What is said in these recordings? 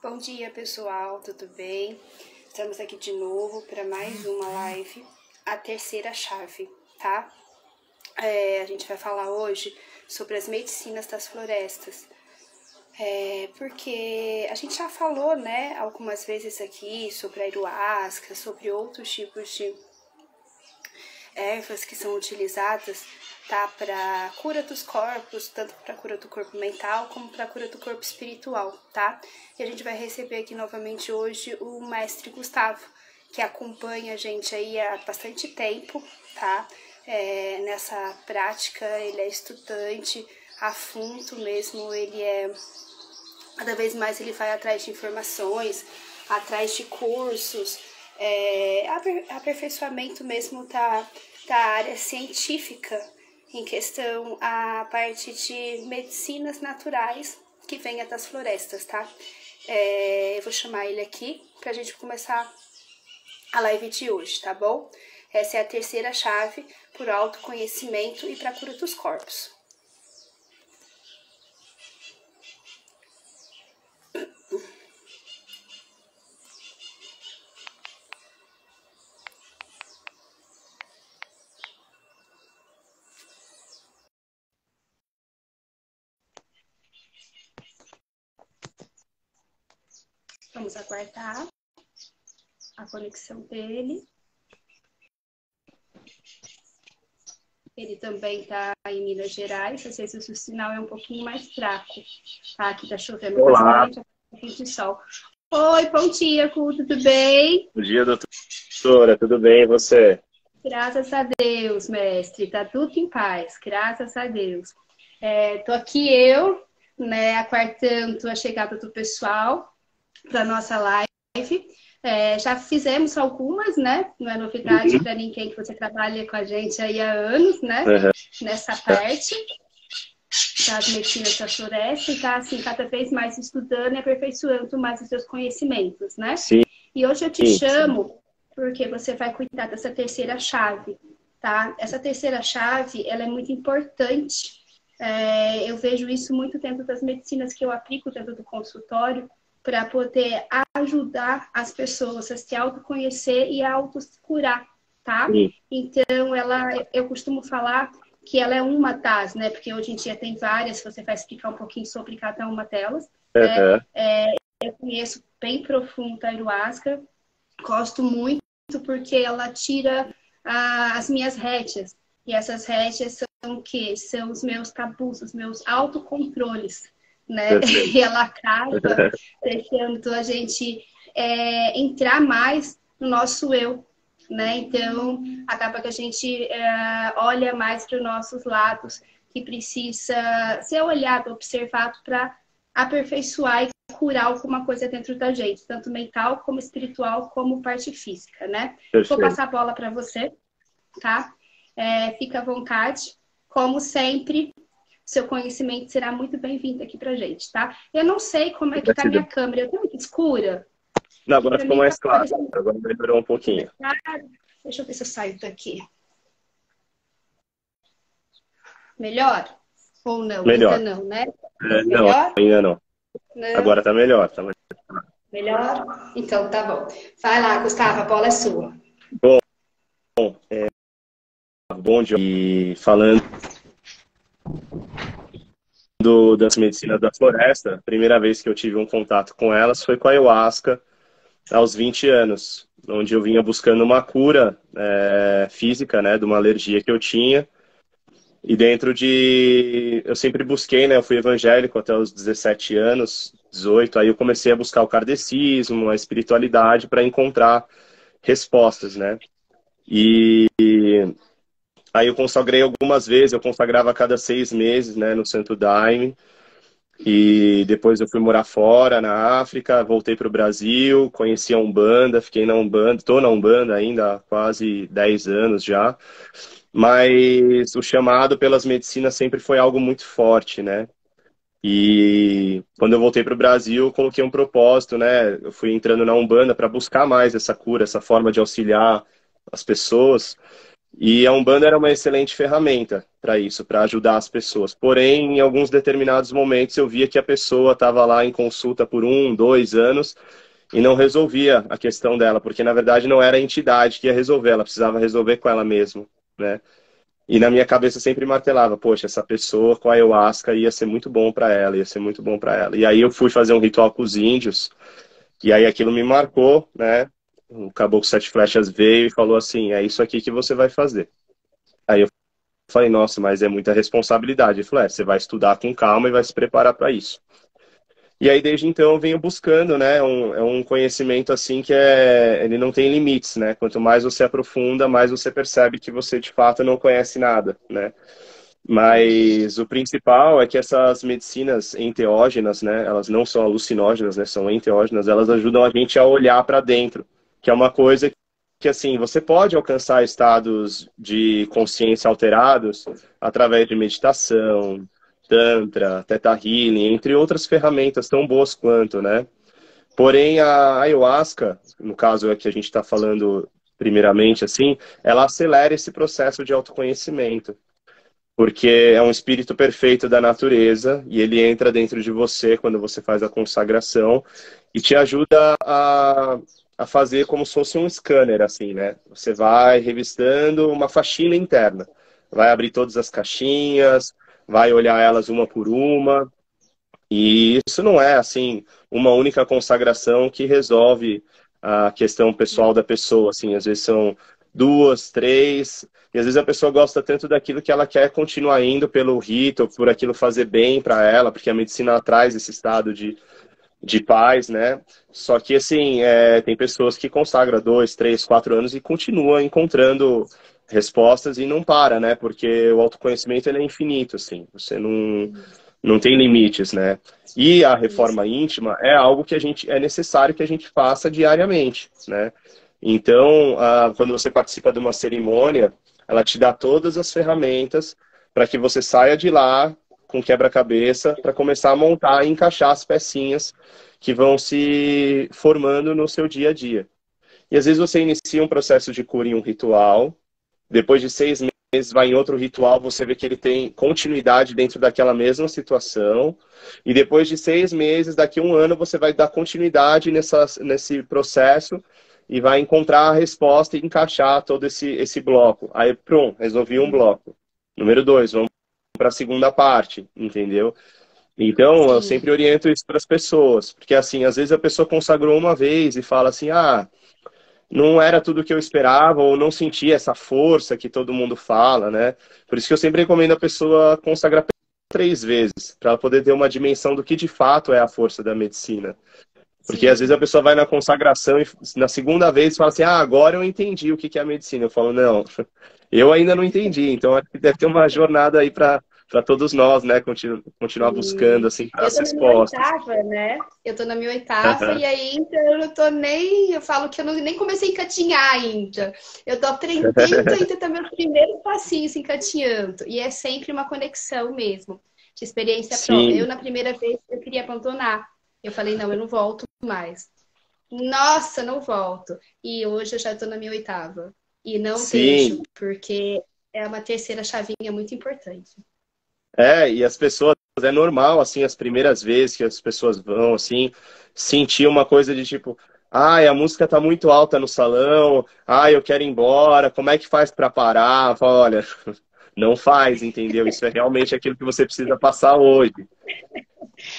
Bom dia, pessoal, tudo bem? Estamos aqui de novo para mais uma live, a terceira chave, tá? A gente vai falar hoje sobre as medicinas das florestas, porque a gente já falou, né, algumas vezes aqui sobre a ayahuasca, sobre outros tipos de ervas que são utilizadas, tá, para cura dos corpos, tanto para cura do corpo mental como para cura do corpo espiritual, tá? E a gente vai receber aqui novamente hoje o mestre Gustavo, que acompanha a gente aí há bastante tempo, tá? Nessa prática, ele é estudante a fundo mesmo, cada vez mais ele vai atrás de informações, atrás de cursos, aperfeiçoamento mesmo da área científica, em questão a parte de medicinas naturais que venha das florestas, tá? Eu vou chamar ele aqui pra gente começar a live de hoje, tá bom? Essa é a terceira chave por autoconhecimento e pra cura dos corpos. Vamos aguardar a conexão dele. Ele também está em Minas Gerais, às vezes o sinal é um pouquinho mais fraco. Tá? Aqui tá chovendo bastante, aqui um pouquinho de sol. Oi, bom dia, Cu, tudo bem? Bom dia, doutora, tudo bem, e você? Graças a Deus, mestre, tá tudo em paz, graças a Deus. Tô aqui eu, né, aguardando a chegada do pessoal para nossa live. Já fizemos algumas, né? Não é novidade para ninguém que você trabalha com a gente aí há anos, né? Nessa parte das medicinas da floresta e tá, assim, cada vez mais estudando e aperfeiçoando mais os seus conhecimentos, né? Sim. E hoje eu te chamo porque você vai cuidar dessa terceira chave, tá? Essa terceira chave, ela é muito importante. Eu vejo isso muito dentro das medicinas que eu aplico dentro do consultório, para poder ajudar as pessoas a se autoconhecer e a autocurar, tá? Sim. Então, eu costumo falar que ela é uma das, né? Porque hoje em dia tem várias, você vai explicar um pouquinho sobre cada uma delas. Eu conheço bem profundo a ayahuasca, gosto muito porque ela tira as minhas rédeas. E essas rédeas são o quê? São os meus tabus, os meus autocontroles, né? E ela acaba deixando a gente entrar mais no nosso eu, né? Então, acaba que a gente olha mais para os nossos lados, que precisa ser olhado, observado para aperfeiçoar e curar alguma coisa dentro da gente, tanto mental, como espiritual, como parte física, né? Vou passar a bola para você, tá? Fica à vontade. Como sempre, seu conhecimento será muito bem-vindo aqui pra gente, tá? Eu não sei como é que tá a minha câmera. Eu tô muito escura? Não, agora ficou mais claro. Agora melhorou um pouquinho. Deixa eu ver se eu saio daqui. Melhor? Ou não? Melhor. Ainda não, né? Não, ainda não. Agora tá melhor. Melhor? Então tá bom. Vai lá, Gustavo, a bola é sua. Bom dia. E falando das medicinas da floresta, a primeira vez que eu tive um contato com elas foi com a ayahuasca, aos 20 anos, onde eu vinha buscando uma cura física, né, de uma alergia que eu tinha. E eu sempre busquei, né, eu fui evangélico até os 17 anos, 18, aí eu comecei a buscar o kardecismo, a espiritualidade para encontrar respostas, né. E aí eu consagrei algumas vezes, eu consagrava a cada 6 meses, né, no Santo Daime. E depois eu fui morar fora, na África, voltei para o Brasil, conheci a Umbanda, fiquei na Umbanda, estou na Umbanda ainda há quase 10 anos já. Mas o chamado pelas medicinas sempre foi algo muito forte, né? E quando eu voltei para o Brasil, eu coloquei um propósito, né? Eu fui entrando na Umbanda para buscar mais essa cura, essa forma de auxiliar as pessoas. E a Umbanda era uma excelente ferramenta para isso, para ajudar as pessoas. Porém, em alguns determinados momentos eu via que a pessoa estava lá em consulta por 1, 2 anos e não resolvia a questão dela, porque na verdade não era a entidade que ia resolver, ela precisava resolver com ela mesma, né? E na minha cabeça sempre martelava, poxa, essa pessoa com a ayahuasca ia ser muito bom para ela, ia ser muito bom para ela. E aí eu fui fazer um ritual com os índios, e aí aquilo me marcou, né? O Caboclo Sete Flechas veio e falou assim, é isso aqui que você vai fazer. Aí eu falei, nossa, mas é muita responsabilidade. Ele falou, você vai estudar com calma e vai se preparar para isso. E aí, desde então, eu venho buscando, né? É um conhecimento, assim, ele não tem limites, né? Quanto mais você aprofunda, mais você percebe que você, de fato, não conhece nada, né? Mas o principal é que essas medicinas enteógenas, né? Elas não são alucinógenas, né? São enteógenas, elas ajudam a gente a olhar para dentro, que é uma coisa que, assim, você pode alcançar estados de consciência alterados através de meditação, Tantra, Theta Healing, entre outras ferramentas tão boas quanto, né? Porém, a ayahuasca, no caso é que a gente está falando primeiramente, assim, ela acelera esse processo de autoconhecimento, porque é um espírito perfeito da natureza e ele entra dentro de você quando você faz a consagração e te ajuda a fazer como se fosse um scanner, assim, né? Você vai revistando uma faxina interna, vai abrir todas as caixinhas, vai olhar elas uma por uma. E isso não é, assim, uma única consagração que resolve a questão pessoal da pessoa, assim, às vezes são 2, 3, e às vezes a pessoa gosta tanto daquilo que ela quer continuar indo pelo rito, por aquilo fazer bem para ela, porque a medicina traz esse estado de paz, né? Só que, assim, tem pessoas que consagram 2, 3, 4 anos e continuam encontrando respostas e não para, né? Porque o autoconhecimento ele é infinito, assim. Você não tem limites, né? E a reforma íntima é algo que é necessário que a gente faça diariamente, né? Então, quando você participa de uma cerimônia, ela te dá todas as ferramentas para que você saia de lá com quebra-cabeça para começar a montar e encaixar as pecinhas que vão se formando no seu dia a dia. E às vezes você inicia um processo de cura em um ritual, depois de 6 meses vai em outro ritual, você vê que ele tem continuidade dentro daquela mesma situação, e depois de 6 meses, daqui a 1 ano, você vai dar continuidade nesse processo e vai encontrar a resposta e encaixar todo esse bloco. Aí, pronto, resolvi um bloco. Número 2, vamos para a segunda parte, entendeu? Então, eu sempre oriento isso para as pessoas, porque assim, às vezes a pessoa consagrou uma vez e fala assim, não era tudo o que eu esperava, ou não senti essa força que todo mundo fala, né? Por isso que eu sempre recomendo a pessoa consagrar 3 vezes, para ela poder ter uma dimensão do que de fato é a força da medicina. Porque às vezes a pessoa vai na consagração e na segunda vez fala assim, agora eu entendi o que é a medicina. Eu falo, não, eu ainda não entendi. Então acho que deve ter uma jornada aí para todos nós, né? Continuar buscando assim as respostas. Eu tô na minha 8ª, né? Eu tô na minha 8ª e aí então eu não tô nem... Eu falo que eu nem comecei a encatinhar ainda. Eu tô aprendendo ainda também os primeiros passinhos encatinhando. E é sempre uma conexão mesmo, de experiência própria. Eu, na primeira vez, eu queria abandonar. Eu falei, não, eu não volto mais. Nossa, não volto. E hoje eu já tô na minha 8ª. E não deixo, porque é uma terceira chavinha muito importante. E as pessoas, é normal, assim, as primeiras vezes que as pessoas vão, assim, sentir uma coisa de tipo, a música tá muito alta no salão, eu quero ir embora, como é que faz pra parar? Eu falo, olha, não faz, entendeu? Isso é realmente aquilo que você precisa passar hoje.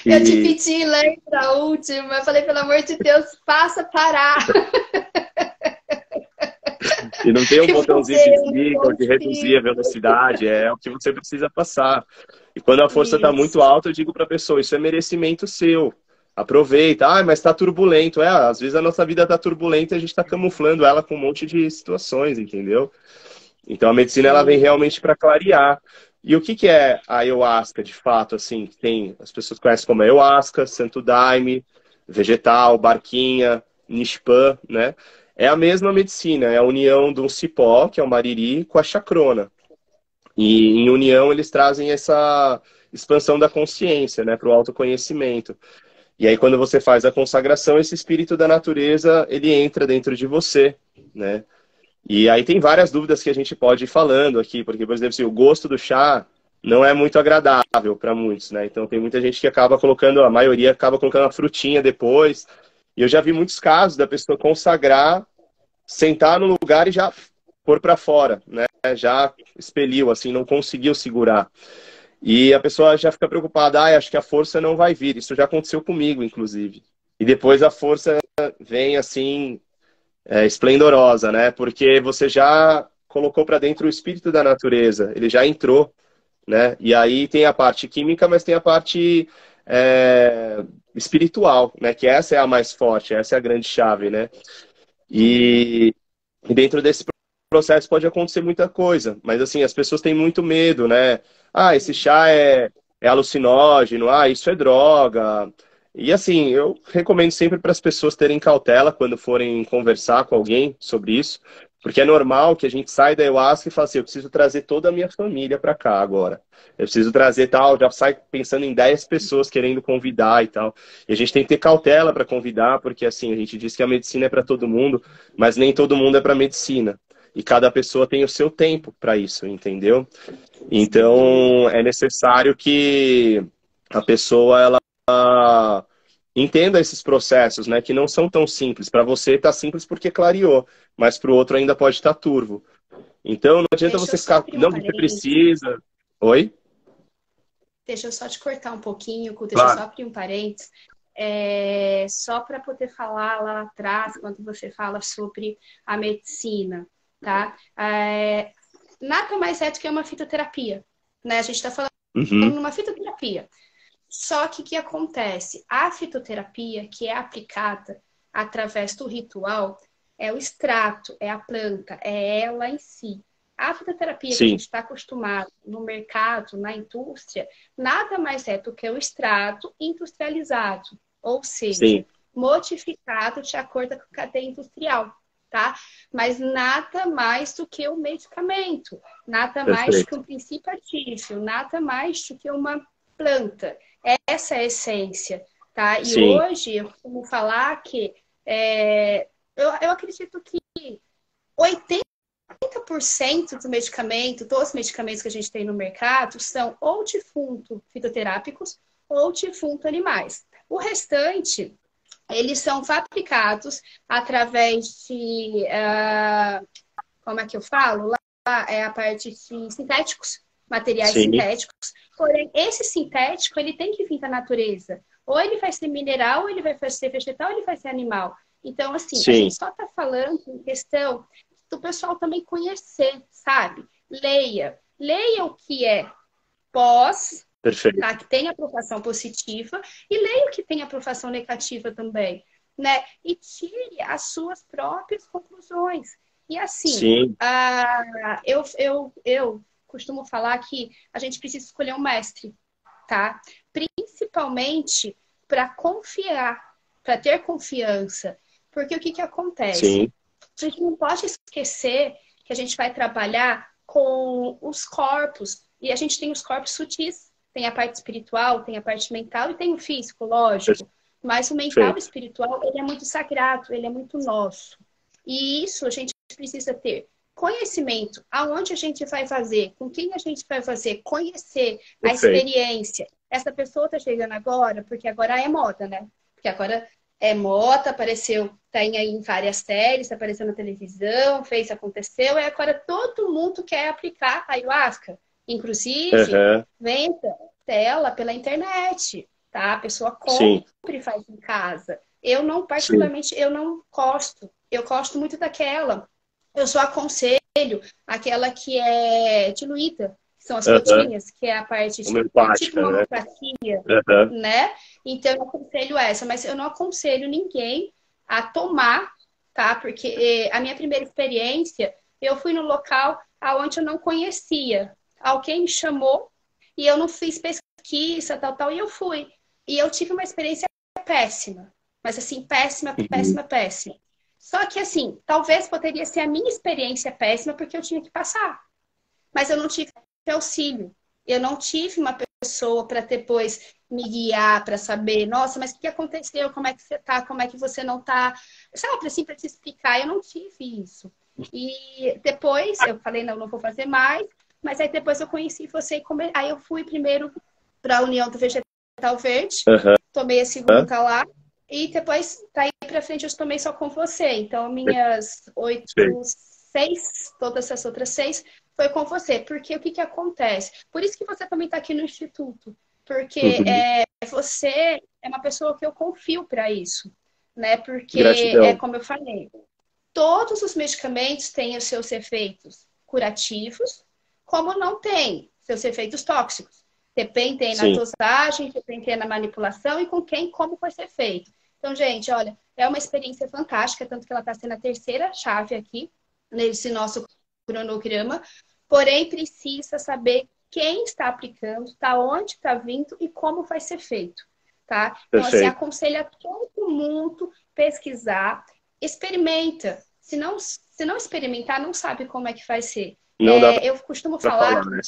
Eu te pedi, lembra a última, eu falei, pelo amor de Deus, faça parar. E não tem um botãozinho de desliga ou de reduzir a velocidade, é o que você precisa passar. E quando a força está muito alta, eu digo para a pessoa, isso é merecimento seu. Aproveita. Mas está turbulento. Às vezes a nossa vida está turbulenta e a gente está camuflando ela com um monte de situações, entendeu? Então a medicina ela vem realmente para clarear. E o que é a ayahuasca, de fato, assim? As pessoas conhecem como ayahuasca, santo daime, vegetal, barquinha, nishpan, né? É a mesma medicina, é a união do cipó, que é o mariri, com a chacrona. E em união eles trazem essa expansão da consciência, né, para o autoconhecimento. E aí quando você faz a consagração, esse espírito da natureza, ele entra dentro de você, né? E aí tem várias dúvidas que a gente pode ir falando aqui, porque, por exemplo, assim, o gosto do chá não é muito agradável para muitos, né? Então tem muita gente que acaba colocando, a maioria acaba colocando a frutinha depois. E eu já vi muitos casos da pessoa consagrar, sentar no lugar e já pôr para fora, né? Já expeliu, assim, não conseguiu segurar. E a pessoa já fica preocupada, acho que a força não vai vir. Isso já aconteceu comigo, inclusive. E depois a força vem, assim, esplendorosa, né? Porque você já colocou para dentro o espírito da natureza, ele já entrou, né? E aí tem a parte química, mas tem a parte espiritual, né? Que essa é a mais forte, essa é a grande chave, né? E dentro desse processo pode acontecer muita coisa, mas assim, as pessoas têm muito medo, né? Esse chá é alucinógeno, isso é droga. E assim, eu recomendo sempre para as pessoas terem cautela quando forem conversar com alguém sobre isso, porque é normal que a gente saia da ayahuasca e fale assim, eu preciso trazer toda a minha família para cá agora. Eu preciso trazer tal, já sai pensando em 10 pessoas querendo convidar e tal. E a gente tem que ter cautela para convidar, porque assim, a gente diz que a medicina é para todo mundo, mas nem todo mundo é para medicina. E cada pessoa tem o seu tempo para isso, entendeu? Então, é necessário que a pessoa ela entenda esses processos, né, que não são tão simples. Para você está simples porque clareou, mas para o outro ainda pode estar turvo. Então, não adianta Deixa eu você só ficar, abrir um não, você parênteses. precisa. Oi? Deixa eu só te cortar um pouquinho, deixa eu só Claro. abrir um parênteses. Só para poder falar lá atrás, quando você fala sobre a medicina, tá? Nada mais é do que uma fitoterapia, né? A gente está falando Uhum. numa fitoterapia. Só que o que acontece? A fitoterapia que é aplicada através do ritual é o extrato, é a planta, é ela em si. A fitoterapia que a Sim, gente está acostumado no mercado, na indústria, nada mais é do que o extrato industrializado, ou seja, sim, modificado de acordo com a cadeia industrial, tá? Mas nada mais do que um medicamento, nada mais do que perfeito. um princípio ativo, nada mais do que uma planta. Essa é a essência, tá? E Sim, hoje eu costumo falar que eu acredito que 80% do medicamento, todos os medicamentos que a gente tem no mercado, são ou defunto fitoterápicos ou defunto animais. O restante, eles são fabricados através de, como é que eu falo? Lá é a parte de sintéticos, materiais sim, sintéticos. Porém, esse sintético, ele tem que vir da natureza. Ou ele vai ser mineral, ou ele vai ser vegetal, ou ele vai ser animal. Então, assim, a gente sim, só está falando em questão do pessoal também conhecer, sabe? Leia. Leia o que é pós, perfeito. tá? Que tem aprovação positiva, e leia o que tem aprovação negativa também, né? E tire as suas próprias conclusões. E assim, Sim, eu costumo falar que a gente precisa escolher um mestre, tá? Principalmente para confiar, para ter confiança. Porque o que que acontece? sim, A gente não pode esquecer que a gente vai trabalhar com os corpos. E a gente tem os corpos sutis. Tem a parte espiritual, tem a parte mental e tem o físico, lógico. Mas o mental e o perfeito. espiritual, ele é muito sagrado, ele é muito nosso. E isso a gente precisa ter conhecimento, aonde a gente vai fazer, com quem a gente vai fazer, conhecer a Perfeito. experiência. Essa pessoa está chegando agora, porque agora é moda, né? Porque agora é moda, apareceu, tá aí em várias séries, apareceu na televisão, fez, aconteceu, e agora todo mundo quer aplicar a ayahuasca. Inclusive, Aham, venda tela pela internet, tá? A pessoa compra sim, e faz em casa. Eu não, sim. particularmente, eu não gosto. Eu gosto muito daquela. Eu só aconselho aquela que é diluída, que são as Aham, gotinhas, que é a parte tipo homeopática, uma né? homeopatia, Aham, né? Então eu aconselho essa, mas eu não aconselho ninguém a tomar, tá? Porque a minha primeira experiência, eu fui no local aonde eu não conhecia. Alguém me chamou e eu não fiz pesquisa, tal, tal, e eu fui. E eu tive uma experiência péssima. Mas assim, péssima, uhum, péssima, péssima. Só que assim, talvez poderia ser a minha experiência péssima porque eu tinha que passar. Mas eu não tive auxílio. Eu não tive uma pessoa para depois me guiar, para saber, nossa, mas o que aconteceu? Como é que você tá? Como é que você não tá? Sabe, assim, para te explicar, eu não tive isso. E depois eu falei, não, não vou fazer mais. Mas aí depois eu conheci você e aí eu fui primeiro para a União do Vegetal Verde, tomei a segunda lá. E depois, daí pra frente, eu tomei só com você. Então, minhas 6, todas as outras 6, foi com você. Porque o que acontece? Por isso que você também está aqui no Instituto. Porque você é uma pessoa que eu confio para isso. Né? Porque, como eu falei, todos os medicamentos têm os seus efeitos curativos, como não tem seus efeitos tóxicos. Depende na dosagem, depende na manipulação e com quem, como vai ser feito. Então, gente, olha, é uma experiência fantástica, tanto que ela está sendo a terceira chave aqui, nesse nosso cronograma. Porém, precisa saber quem está aplicando, tá onde está vindo e como vai ser feito, tá? Então, assim, aconselho a todo mundo pesquisar, experimenta. Se não experimentar, não sabe como é que vai ser. Eu costumo falar, né?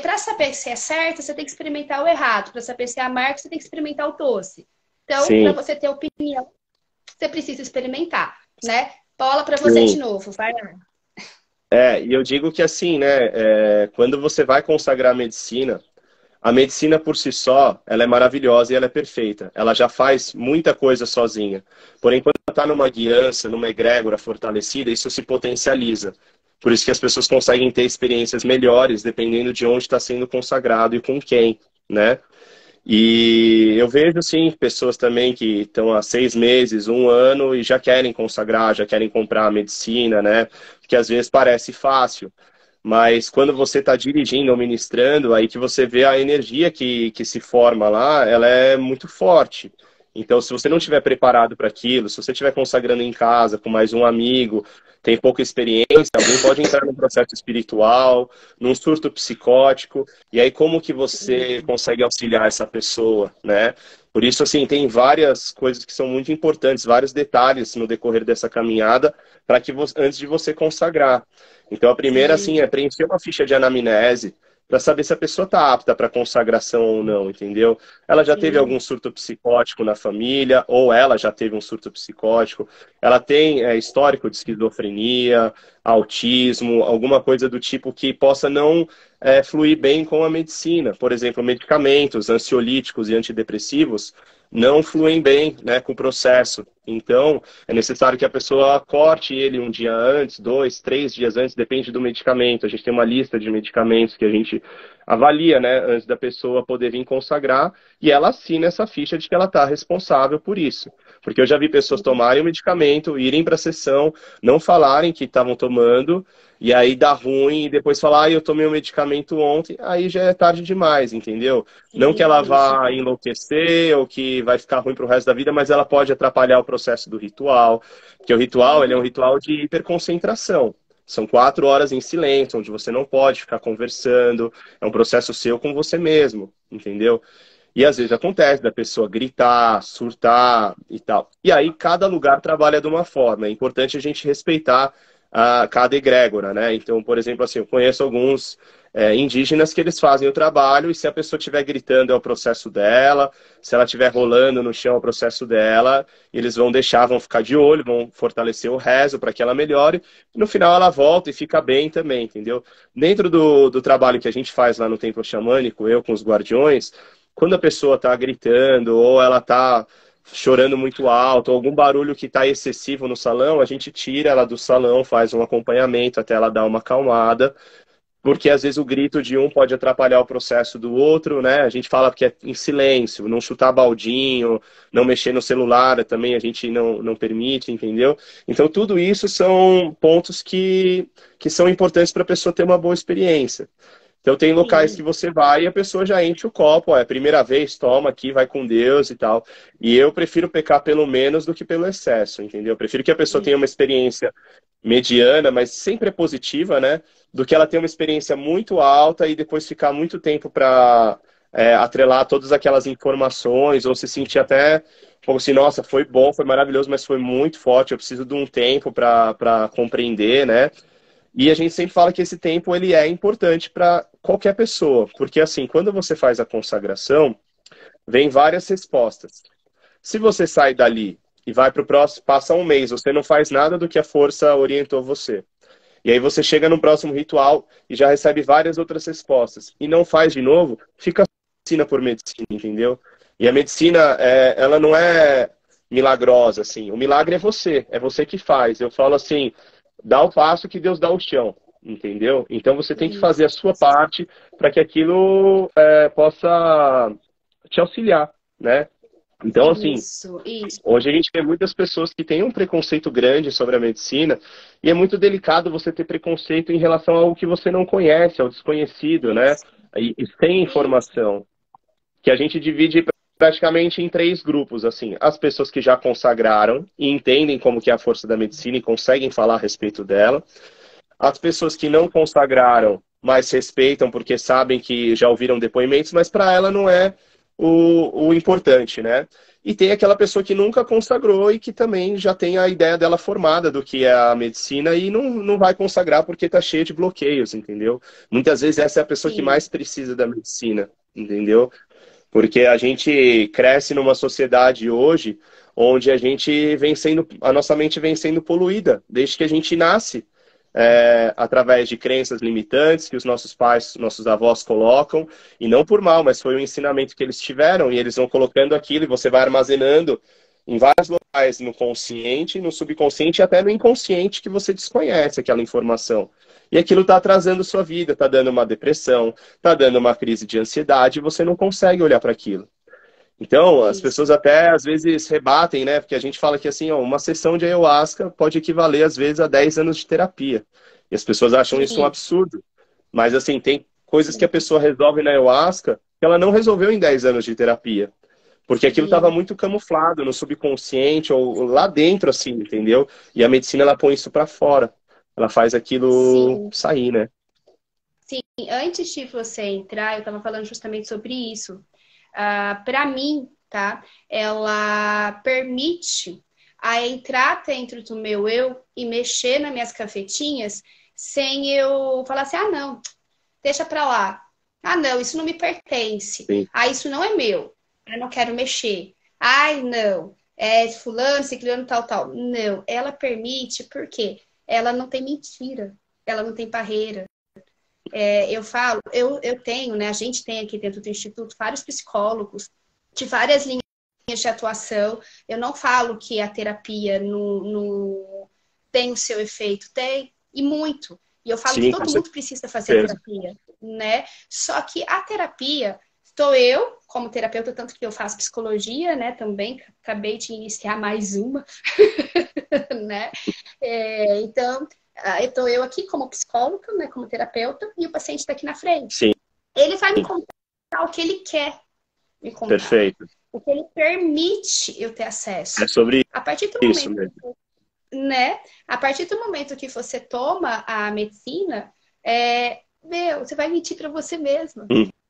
Para saber se é certo, você tem que experimentar o errado. Para saber se é amargo, você tem que experimentar o doce. Então, para você ter opinião, você precisa experimentar, né? Bola para você de novo, vai lá. E eu digo que assim, né? Quando você vai consagrar a medicina por si só, ela é maravilhosa e ela é perfeita. Ela já faz muita coisa sozinha. Porém, quando está numa guiança, numa egrégora fortalecida, isso se potencializa. Por isso que as pessoas conseguem ter experiências melhores, dependendo de onde está sendo consagrado e com quem, né? E eu vejo, sim, pessoas também que estão há 6 meses, 1 ano e já querem consagrar, já querem comprar a medicina, né? Porque às vezes parece fácil. Mas quando você está dirigindo ou ministrando, aí que você vê a energia que se forma lá, ela é muito forte. Então, se você não estiver preparado para aquilo, se você estiver consagrando em casa com mais um amigo, tem pouca experiência, alguém pode entrar num processo espiritual, num surto psicótico, e aí como que você consegue auxiliar essa pessoa, né? Por isso, assim, tem várias coisas que são muito importantes, vários detalhes no decorrer dessa caminhada, para que antes de você consagrar. Então, a primeira, assim, é preencher uma ficha de anamnese para saber se a pessoa está apta para consagração ou não, entendeu? Ela já teve algum surto psicótico na família, ou ela já teve um surto psicótico, ela tem histórico de esquizofrenia, autismo, alguma coisa do tipo que possa não fluir bem com a medicina. Por exemplo, medicamentos ansiolíticos e antidepressivos não fluem bem, né, com o processo. Então, é necessário que a pessoa corte ele um dia antes, 2, 3 dias antes, depende do medicamento. A gente tem uma lista de medicamentos que a gente avalia, né, antes da pessoa poder vir consagrar, e ela assina essa ficha de que ela está responsável por isso. Porque eu já vi pessoas tomarem o medicamento, irem para a sessão, não falarem que estavam tomando, e aí dá ruim, e depois falar, eu tomei o medicamento ontem, aí já é tarde demais, entendeu? Não que ela vá enlouquecer, ou que vai ficar ruim pro resto da vida, mas ela pode atrapalhar o processo do ritual, porque o ritual, ele é um ritual de hiperconcentração. São 4 horas em silêncio, onde você não pode ficar conversando, é um processo seu com você mesmo, entendeu? E às vezes acontece da pessoa gritar, surtar e tal. E aí cada lugar trabalha de uma forma. É importante a gente respeitar cada egrégora, né? Então, por exemplo, assim, eu conheço alguns indígenas que eles fazem o trabalho e se a pessoa estiver gritando é o processo dela, se ela estiver rolando no chão é o processo dela, eles vão deixar, vão ficar de olho, vão fortalecer o rezo para que ela melhore e no final ela volta e fica bem também, entendeu? Dentro do trabalho que a gente faz lá no templo xamânico, eu com os guardiões, quando a pessoa está gritando ou ela está chorando muito alto, ou algum barulho que está excessivo no salão, a gente tira ela do salão, faz um acompanhamento até ela dar uma acalmada, porque às vezes o grito de um pode atrapalhar o processo do outro, né? A gente fala que é em silêncio, não chutar baldinho, não mexer no celular, também a gente não permite, entendeu? Então tudo isso são pontos que são importantes para a pessoa ter uma boa experiência. Então tem locais que você vai e a pessoa já enche o copo, é a primeira vez, toma aqui, vai com Deus e tal. E eu prefiro pecar pelo menos do que pelo excesso, entendeu? Eu prefiro que a pessoa tenha uma experiência mediana, mas sempre é positiva, né? Do que ela ter uma experiência muito alta e depois ficar muito tempo para atrelar todas aquelas informações ou se sentir até como assim, nossa, foi bom, foi maravilhoso, mas foi muito forte, eu preciso de um tempo para compreender, né? E a gente sempre fala que esse tempo ele é importante para qualquer pessoa, porque assim, quando você faz a consagração, vem várias respostas. Se você sai dali e vai para o próximo, passa um mês, você não faz nada do que a força orientou você. E aí você chega no próximo ritual e já recebe várias outras respostas. E não faz de novo, fica medicina por medicina, entendeu? E a medicina, ela não é milagrosa, assim. O milagre é você que faz. Eu falo assim, dá o passo que Deus dá o chão, entendeu? Então você tem que fazer a sua parte para que aquilo possa te auxiliar, né? Então, assim, Isso. hoje a gente vê muitas pessoas que têm um preconceito grande sobre a medicina e é muito delicado você ter preconceito em relação ao que você não conhece, ao desconhecido, né? E sem informação. Que a gente divide praticamente em 3 grupos, assim. As pessoas que já consagraram e entendem como que é a força da medicina e conseguem falar a respeito dela. As pessoas que não consagraram, mas respeitam porque sabem que já ouviram depoimentos, mas para ela não é o importante, né? E tem aquela pessoa que nunca consagrou e que também já tem a ideia dela formada do que é a medicina e não vai consagrar porque está cheia de bloqueios, entendeu? Muitas vezes essa é a pessoa que mais precisa da medicina, entendeu? Porque a gente cresce numa sociedade hoje onde a nossa mente vem sendo poluída desde que a gente nasce através de crenças limitantes que os nossos pais, nossos avós colocam, e não por mal, mas foi o ensinamento que eles tiveram, e eles vão colocando aquilo, e você vai armazenando em vários locais, no consciente, no subconsciente e até no inconsciente que você desconhece aquela informação. E aquilo está atrasando sua vida, está dando uma depressão, está dando uma crise de ansiedade, e você não consegue olhar para aquilo. Então, as pessoas até às vezes rebatem, né? Porque a gente fala que assim, ó, uma sessão de ayahuasca pode equivaler às vezes a 10 anos de terapia. E as pessoas acham isso um absurdo. Mas assim, tem coisas que a pessoa resolve na ayahuasca que ela não resolveu em 10 anos de terapia. Porque aquilo estava muito camuflado no subconsciente ou lá dentro, assim, entendeu? E a medicina, ela põe isso para fora. Ela faz aquilo sair, né? Sim, antes de você entrar, eu estava falando justamente sobre isso. Para mim, tá? Ela permite a entrar dentro do meu eu e mexer nas minhas cafetinhas sem eu falar assim, ah, não, deixa pra lá. Ah, não, isso não me pertence. Sim. Ah, isso não é meu. Eu não quero mexer. Ai, não. É fulano, ciclano, tal, tal. Não, ela permite porque ela não tem mentira. Ela não tem barreira. Eu falo, eu tenho, né? A gente tem aqui dentro do Instituto vários psicólogos de várias linhas de atuação. Eu não falo que a terapia tem o seu efeito, tem, e muito. E eu falo que todo mundo precisa fazer terapia, né? Só que a terapia, estou eu, como terapeuta, tanto que eu faço psicologia, né? Também acabei de iniciar mais uma, né? Então, estou eu aqui como psicóloga, né, como terapeuta, e o paciente está aqui na frente. Sim. Ele vai me contar o que ele quer me contar. Perfeito. O que ele permite eu ter acesso. É sobre a partir do isso momento, mesmo. né? A partir do momento que você toma a medicina, você vai mentir para você mesmo.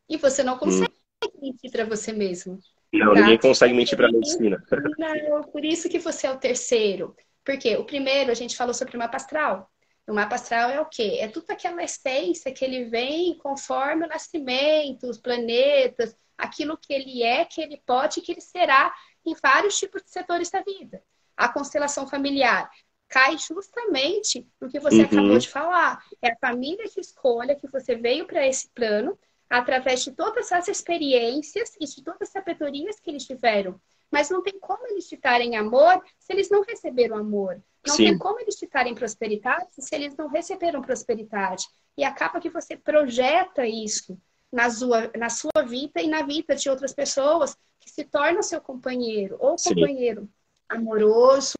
E você não consegue mentir para você mesmo. Não, tá? Ninguém consegue mentir para a medicina. Não, por isso que você é o terceiro. Porque o primeiro a gente falou sobre o mapa astral. O mapa astral é o quê? É tudo aquela essência que ele vem conforme o nascimento, os planetas, aquilo que ele é, que ele pode, que ele será em vários tipos de setores da vida. A constelação familiar cai justamente no que você acabou de falar. É a família que escolhe que você veio para esse plano através de todas as experiências e de todas as sabedorias que eles tiveram. Mas não tem como eles te darem amor se eles não receberam amor. Não tem como eles te darem prosperidade se eles não receberam prosperidade. E acaba que você projeta isso na sua vida e na vida de outras pessoas que se tornam seu companheiro. Ou companheiro amoroso,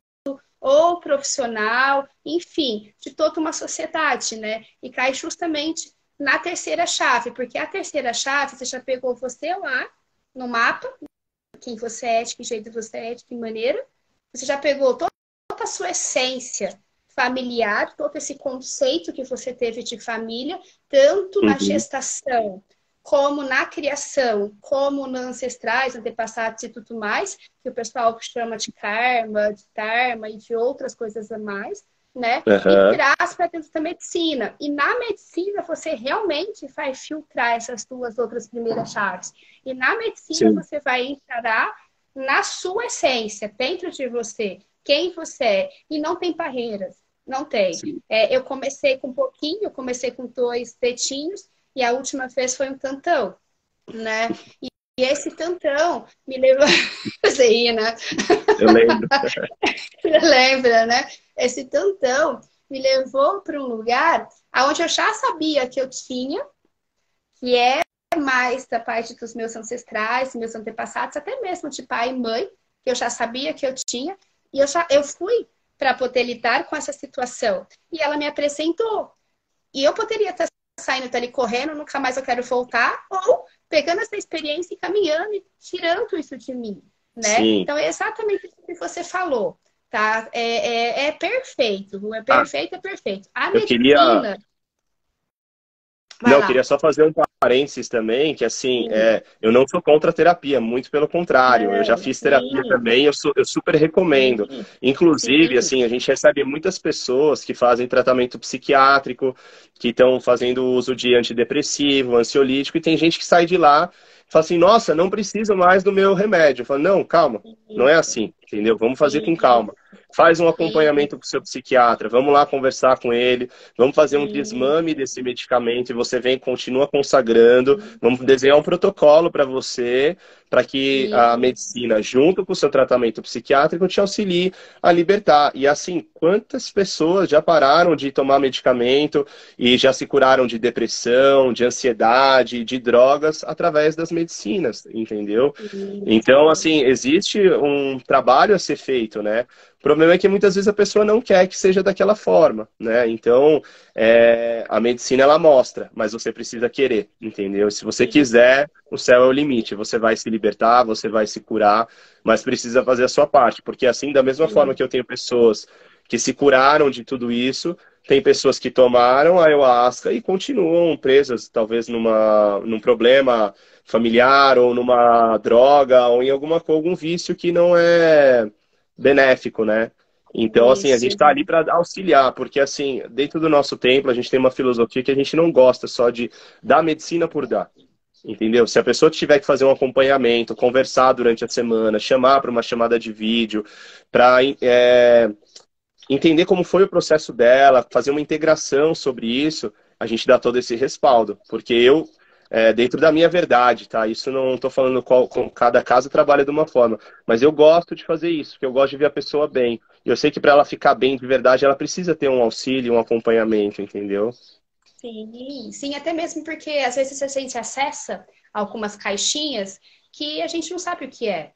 ou profissional, enfim, de toda uma sociedade, né? E cai justamente na terceira chave. Porque a terceira chave, você já pegou você lá no mapa, quem você é, de que jeito você é, de que maneira. Você já pegou toda a sua essência familiar, todo esse conceito que você teve de família, tanto na gestação, como na criação, como nos ancestrais, antepassados e tudo mais, que o pessoal chama de karma, de dharma e de outras coisas a mais, né? E traz para dentro da medicina. E na medicina você realmente vai filtrar essas duas outras primeiras chaves. E na medicina você vai encarar na sua essência, dentro de você, quem você é, e não tem barreiras, não tem. Eu comecei com um pouquinho, eu comecei com 2 tetinhos, e a última vez foi um tantão, né? E esse tantão me levou... Você ria, né? Eu lembro. Lembra, né? Esse tantão me levou para um lugar onde eu já sabia que eu tinha, que é mais da parte dos meus ancestrais, meus antepassados, até mesmo de pai e mãe, que eu já sabia que eu tinha, e eu fui para poder lidar com essa situação. E ela me apresentou. E eu poderia estar saindo dali correndo, nunca mais eu quero voltar, ou pegando essa experiência e caminhando e tirando isso de mim, né? Sim. Então é exatamente isso que você falou, tá? É perfeito, é perfeito, é perfeito. A medicina... Não, eu queria só fazer um parênteses também, que assim, eu não sou contra a terapia, muito pelo contrário. Eu já fiz terapia também, eu super recomendo. Inclusive, assim, a gente recebe muitas pessoas que fazem tratamento psiquiátrico, que estão fazendo uso de antidepressivo, ansiolítico, e tem gente que sai de lá e fala assim, nossa, não preciso mais do meu remédio. Eu falo, não, calma, não é assim, entendeu? Vamos fazer com calma. Faz um acompanhamento com o seu psiquiatra, vamos lá conversar com ele, vamos fazer um desmame desse medicamento e você vem e continua consagrando, vamos desenhar um protocolo para você, para que a medicina, junto com o seu tratamento psiquiátrico, te auxilie a libertar. E assim, quantas pessoas já pararam de tomar medicamento e já se curaram de depressão, de ansiedade, de drogas, através das medicinas, entendeu? Então, assim, existe um trabalho a ser feito, né? O problema é que muitas vezes a pessoa não quer que seja daquela forma, né? Então, a medicina, ela mostra, mas você precisa querer, entendeu? Se você quiser, o céu é o limite. Você vai se libertar, você vai se curar, mas precisa fazer a sua parte. Porque assim, da mesma forma que eu tenho pessoas que se curaram de tudo isso, tem pessoas que tomaram a ayahuasca e continuam presas, talvez num problema familiar, ou numa droga, ou em algum vício que não é benéfico, né? Então, assim, a gente está ali para auxiliar, porque, assim, dentro do nosso templo, a gente tem uma filosofia que a gente não gosta só de dar medicina por dar, entendeu? Se a pessoa tiver que fazer um acompanhamento, conversar durante a semana, chamar para uma chamada de vídeo, para entender como foi o processo dela, fazer uma integração sobre isso, a gente dá todo esse respaldo, porque dentro da minha verdade, tá? Isso não estou falando com cada caso trabalha de uma forma, mas eu gosto de fazer isso, porque eu gosto de ver a pessoa bem. E eu sei que para ela ficar bem de verdade, ela precisa ter um auxílio, um acompanhamento, entendeu? Sim, até mesmo porque às vezes a gente acessa algumas caixinhas que a gente não sabe o que é.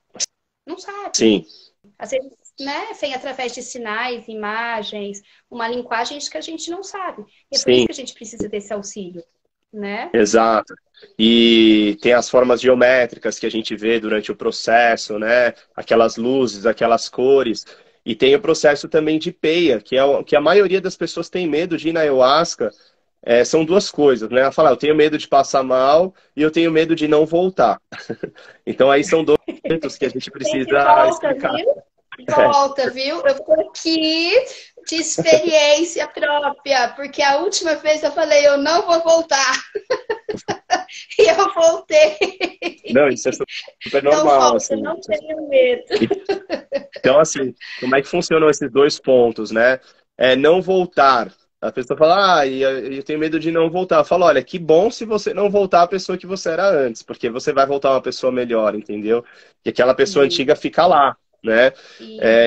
Não sabe. Sim. Às vezes, né, vem através de sinais, imagens, uma linguagem que a gente não sabe. E é por isso que a gente precisa desse auxílio, né? Exato. E tem as formas geométricas que a gente vê durante o processo, né? Aquelas luzes, aquelas cores. E tem o processo também de peia, que é o que a maioria das pessoas tem medo de ir na ayahuasca. São duas coisas, né? Ela fala, eu tenho medo de passar mal e eu tenho medo de não voltar. Então aí são dois pontos que a gente precisa explicar. Volta, viu? Eu tô aqui de experiência própria, porque a última vez eu falei, eu não vou voltar. E eu voltei. Não, isso é super normal. Não volta, assim. Não tenho medo. Então, assim, como é que funcionam esses dois pontos, né? Não voltar. A pessoa fala, eu tenho medo de não voltar. Eu falo, olha, que bom se você não voltar a pessoa que você era antes, porque você vai voltar uma pessoa melhor, entendeu? E aquela pessoa antiga fica lá, né?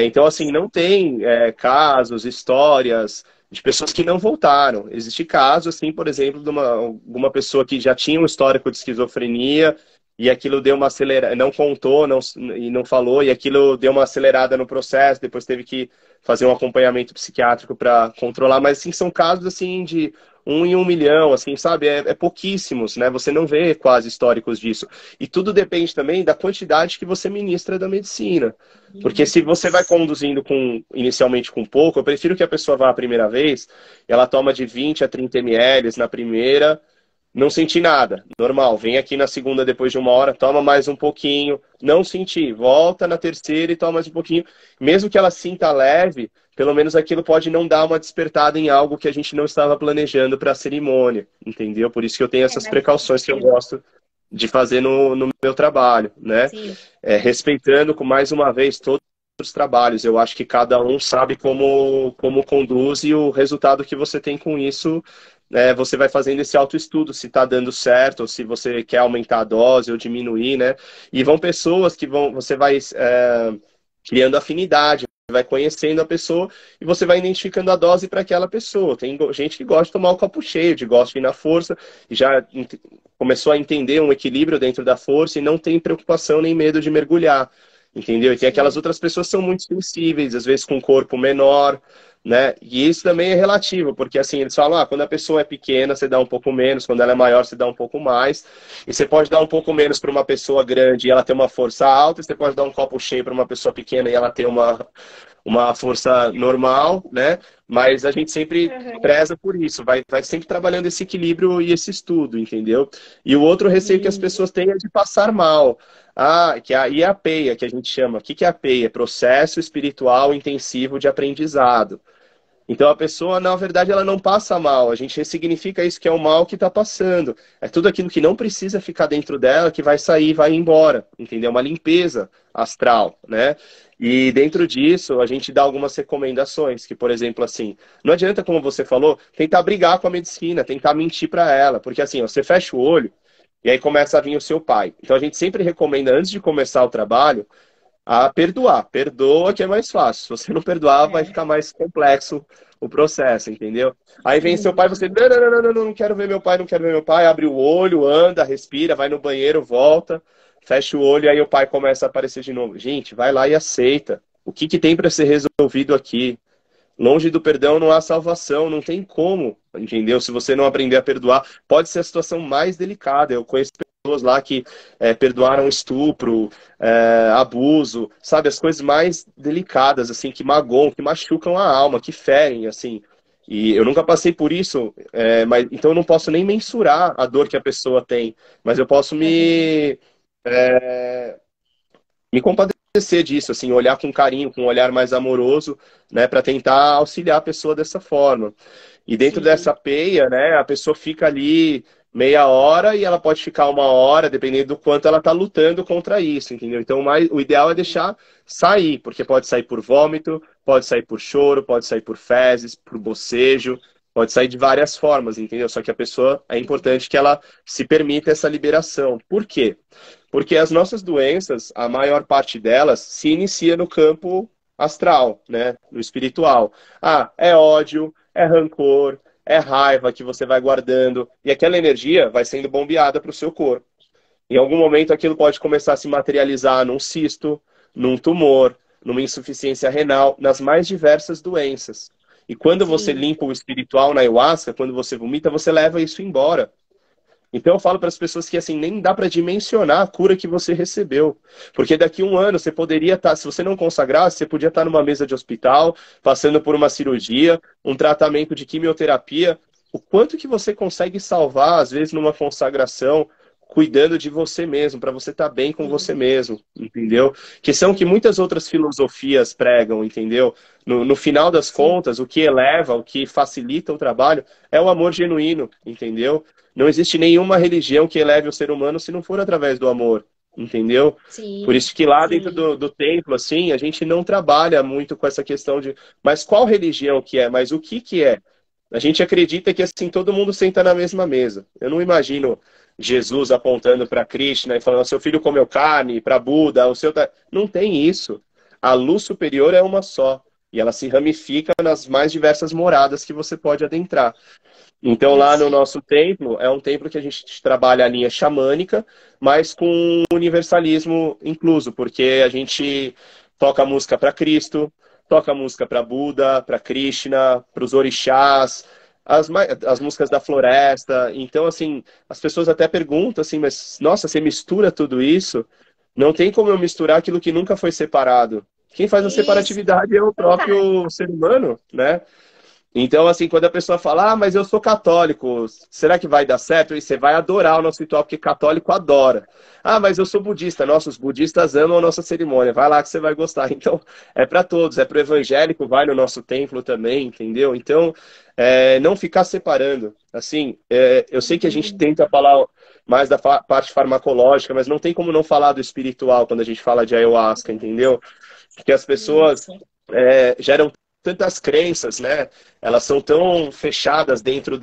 Então, assim, não tem casos, histórias de pessoas que não voltaram. Existe caso, assim, por exemplo, de alguma pessoa que já tinha um histórico de esquizofrenia e aquilo deu uma acelerada, não contou e não falou, e aquilo deu uma acelerada no processo, depois teve que fazer um acompanhamento psiquiátrico para controlar, mas assim, são casos assim de 1 em 1 milhão, assim, sabe? Pouquíssimos, né? Você não vê quase históricos disso. E tudo depende também da quantidade que você ministra da medicina. Porque se você vai conduzindo inicialmente com pouco, eu prefiro que a pessoa vá a primeira vez, ela toma de 20 a 30 ml na primeira, não senti nada, normal. Vem aqui na segunda depois de 1 hora, toma mais um pouquinho, não senti, volta na terceira e toma mais um pouquinho. Mesmo que ela sinta leve, pelo menos aquilo pode não dar uma despertada em algo que a gente não estava planejando para a cerimônia, entendeu? Por isso que eu tenho essas precauções que eu gosto de fazer no meu trabalho, né? Respeitando, mais uma vez, todos os trabalhos. Eu acho que cada um sabe como conduz e o resultado que você tem com isso, você vai fazendo esse autoestudo, se está dando certo, ou se você quer aumentar a dose ou diminuir, né? E vão pessoas que você vai criando afinidade, vai conhecendo a pessoa e você vai identificando a dose para aquela pessoa. Tem gente que gosta de tomar o copo cheio, gosta de ir na força, e já começou a entender um equilíbrio dentro da força e não tem preocupação nem medo de mergulhar, entendeu? E tem aquelas outras pessoas que são muito sensíveis, às vezes com um corpo menor, né? E isso também é relativo, porque assim, eles falam, quando a pessoa é pequena, você dá um pouco menos, quando ela é maior, você dá um pouco mais. E você pode dar um pouco menos para uma pessoa grande e ela ter uma força alta, e você pode dar um copo cheio para uma pessoa pequena e ela ter uma força normal, né? Mas a gente sempre preza por isso, vai sempre trabalhando esse equilíbrio e esse estudo, entendeu? E o outro receio que as pessoas têm é de passar mal. E a PEIA, que a gente chama. O que é a PEIA? Processo Espiritual Intensivo de Aprendizado. Então a pessoa, na verdade, ela não passa mal. A gente ressignifica isso que é o mal que está passando. É tudo aquilo que não precisa ficar dentro dela que vai sair, vai embora. Entendeu? Uma limpeza astral, né? E dentro disso, a gente dá algumas recomendações, que, por exemplo, assim, não adianta, como você falou, tentar brigar com a medicina, tentar mentir para ela. Porque assim, você fecha o olho e aí começa a vir o seu pai. Então a gente sempre recomenda, antes de começar o trabalho, a perdoar. Perdoa que é mais fácil. Se você não perdoar, vai ficar mais complexo o processo, entendeu? Aí vem seu pai, você, não quero ver meu pai, não quero ver meu pai. Abre o olho, anda, respira, vai no banheiro, volta, fecha o olho e aí o pai começa a aparecer de novo. Gente, vai lá e aceita. O que tem para ser resolvido aqui? Longe do perdão não há salvação, não tem como, entendeu? Se você não aprender a perdoar, pode ser a situação mais delicada. Eu conheço pessoas lá que perdoaram estupro, abuso, sabe? As coisas mais delicadas, assim, que magoam, que machucam a alma, que ferem, assim. E eu nunca passei por isso, então eu não posso nem mensurar a dor que a pessoa tem, mas eu posso me compadecer disso, assim, olhar com carinho, com um olhar mais amoroso, né, para tentar auxiliar a pessoa dessa forma. E dentro dessa peia, né, a pessoa fica ali meia hora e ela pode ficar uma hora, dependendo do quanto ela está lutando contra isso, entendeu? Então, o ideal é deixar sair, porque pode sair por vômito, pode sair por choro, pode sair por fezes, por bocejo, pode sair de várias formas, entendeu? Só que a pessoa, é importante que ela se permita essa liberação. Por quê? Porque as nossas doenças, a maior parte delas, se inicia no campo astral, né? No espiritual. É ódio, é rancor, é raiva que você vai guardando. E aquela energia vai sendo bombeada para o seu corpo. Em algum momento aquilo pode começar a se materializar num cisto, num tumor, numa insuficiência renal, nas mais diversas doenças. E quando você limpa o espiritual na ayahuasca, quando você vomita, você leva isso embora. Então eu falo para as pessoas que assim nem dá para dimensionar a cura que você recebeu. Porque daqui a um ano você poderia estar, se você não consagrasse, você podia estar numa mesa de hospital, passando por uma cirurgia, um tratamento de quimioterapia. O quanto que você consegue salvar, às vezes, numa consagração, cuidando de você mesmo, para você estar bem com você mesmo, entendeu? Que são que muitas outras filosofias pregam, entendeu? No final das contas, o que eleva, o que facilita o trabalho é o amor genuíno, entendeu? Não existe nenhuma religião que eleve o ser humano se não for através do amor, entendeu? Por isso que lá dentro do templo, assim, a gente não trabalha muito com essa questão de mas qual religião que é, mas o que é? A gente acredita que assim todo mundo senta na mesma mesa. Eu não imagino Jesus apontando para Krishna e falando, seu filho comeu carne, para Buda, o seu... Não tem isso. A luz superior é uma só. E ela se ramifica nas mais diversas moradas que você pode adentrar. Então, lá no nosso templo, é um templo que a gente trabalha a linha xamânica, mas com universalismo incluso, porque a gente toca música para Cristo, toca música para Buda, para Krishna, para os orixás, as músicas da floresta. Então, assim, as pessoas até perguntam assim, mas, nossa, você mistura tudo isso? Não tem como eu misturar aquilo que nunca foi separado. Quem faz a separatividade é o próprio ser humano, né? Então, assim, quando a pessoa fala, mas eu sou católico, será que vai dar certo? E você vai adorar o nosso ritual, porque católico adora. Mas eu sou budista. Nossa, os budistas amam a nossa cerimônia. Vai lá que você vai gostar. Então, é para todos. É para o evangélico, vai no nosso templo também, entendeu? Então, não ficar separando. Assim, eu sei que a gente tenta falar mais da parte farmacológica, mas não tem como não falar do espiritual quando a gente fala de ayahuasca, entendeu? Porque as pessoas geram tantas crenças, né? Elas são tão fechadas dentro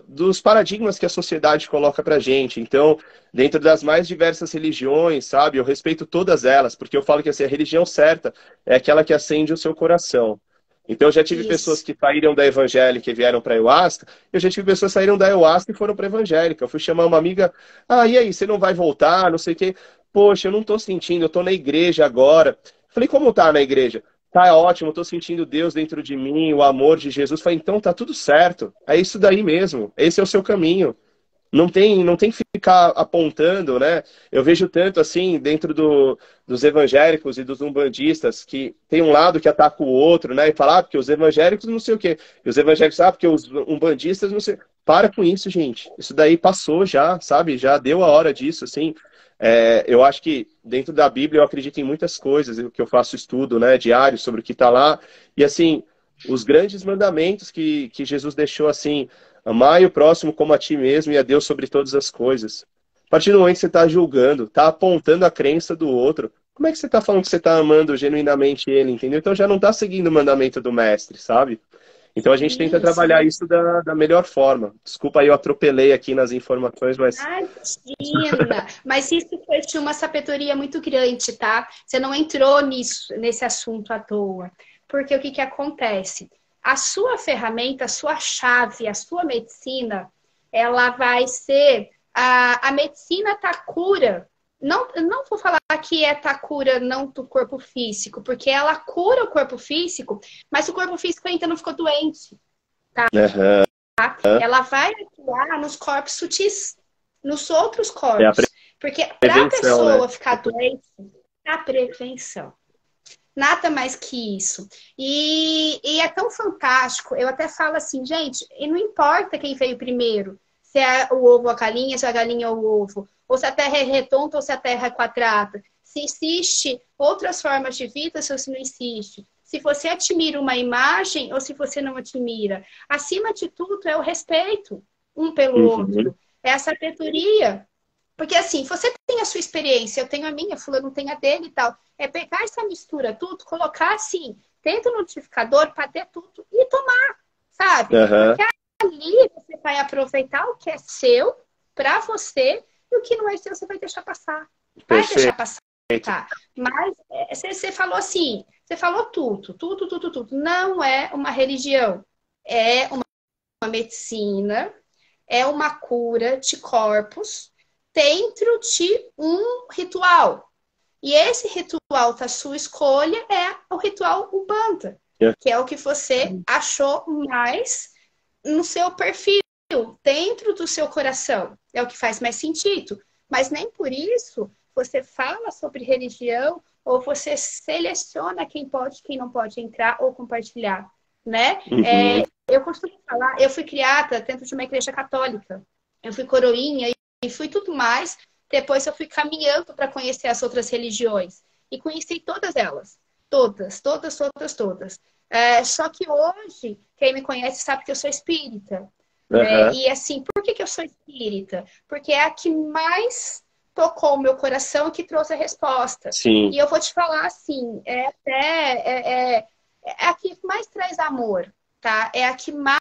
dos paradigmas que a sociedade coloca pra gente. Então, dentro das mais diversas religiões, sabe? Eu respeito todas elas, porque eu falo que assim, a religião certa é aquela que acende o seu coração. Então, eu já tive pessoas que saíram da evangélica e vieram para a ayahuasca. Eu já tive pessoas que saíram da ayahuasca e foram para a evangélica. Eu fui chamar uma amiga. Ah, e aí, você não vai voltar? Não sei o quê. Poxa, eu não tô sentindo, eu tô na igreja agora. Falei, como tá na igreja? Tá ótimo, eu tô sentindo Deus dentro de mim, o amor de Jesus. Falei, então tá tudo certo. É isso daí mesmo. Esse é o seu caminho. Não tem que ficar apontando, né? Eu vejo tanto assim, dentro dos evangélicos e dos umbandistas, que tem um lado que ataca o outro, né? E fala, porque os evangélicos não sei o quê. E os evangélicos, porque os umbandistas não sei. Para com isso, gente. Isso daí passou já, sabe? Já deu a hora disso, assim. Eu acho que dentro da Bíblia eu acredito em muitas coisas, que eu faço estudo, né, diário sobre o que está lá. E assim, os grandes mandamentos que Jesus deixou assim. Amai o próximo como a ti mesmo e a Deus sobre todas as coisas. A partir do momento que você está julgando, está apontando a crença do outro, como é que você está falando que você está amando genuinamente ele, entendeu? Então já não está seguindo o mandamento do mestre, sabe? Então a gente tenta trabalhar isso da melhor forma. Desculpa aí, eu atropelei aqui nas informações, mas... Imagina! Mas isso foi de uma sabedoria muito grande, tá? Você não entrou nesse assunto à toa. Porque o que acontece? A sua ferramenta, a sua chave, a sua medicina, ela vai ser a medicina Takura. Não vou falar que é Takura não do corpo físico, porque ela cura o corpo físico, mas o corpo físico ainda não ficou doente. Tá? Ela vai atuar nos corpos sutis, nos outros corpos. Porque para a pessoa, né, ficar doente, a prevenção. Nada mais que isso. E é tão fantástico. Eu até falo assim, gente, e não importa quem veio primeiro. Se é o ovo ou a galinha, se é a galinha ou o ovo. Ou se a terra é redonda ou se a terra é quadrada. Se existe outras formas de vida, ou se não existe. Se você admira uma imagem ou se você não admira. Acima de tudo é o respeito um pelo outro. É a sabedoria. Porque assim, você tem a sua experiência, eu tenho a minha, fulano tem a dele e tal. É pegar essa mistura tudo, colocar assim, dentro do notificador, bater tudo e tomar, sabe? Porque ali você vai aproveitar o que é seu pra você e o que não é seu você vai deixar passar. Vai deixar passar. Tá. Mas você falou assim, você falou tudo. Não é uma religião, é uma medicina, é uma cura de corpos dentro de um ritual. E esse ritual da sua escolha é o ritual Umbanda, que é o que você achou mais no seu perfil, dentro do seu coração. É o que faz mais sentido. Mas nem por isso você fala sobre religião ou você seleciona quem pode e quem não pode entrar ou compartilhar, né? Eu costumo falar, eu fui criada dentro de uma igreja católica. Eu fui coroinha e fui tudo mais. Depois eu fui caminhando para conhecer as outras religiões. E conheci todas elas. Todas. Só que hoje, quem me conhece sabe que eu sou espírita. Né? E assim, por que eu sou espírita? Porque é a que mais tocou o meu coração e que trouxe a resposta. Sim. E eu vou te falar assim, é a que mais traz amor, tá? É a que mais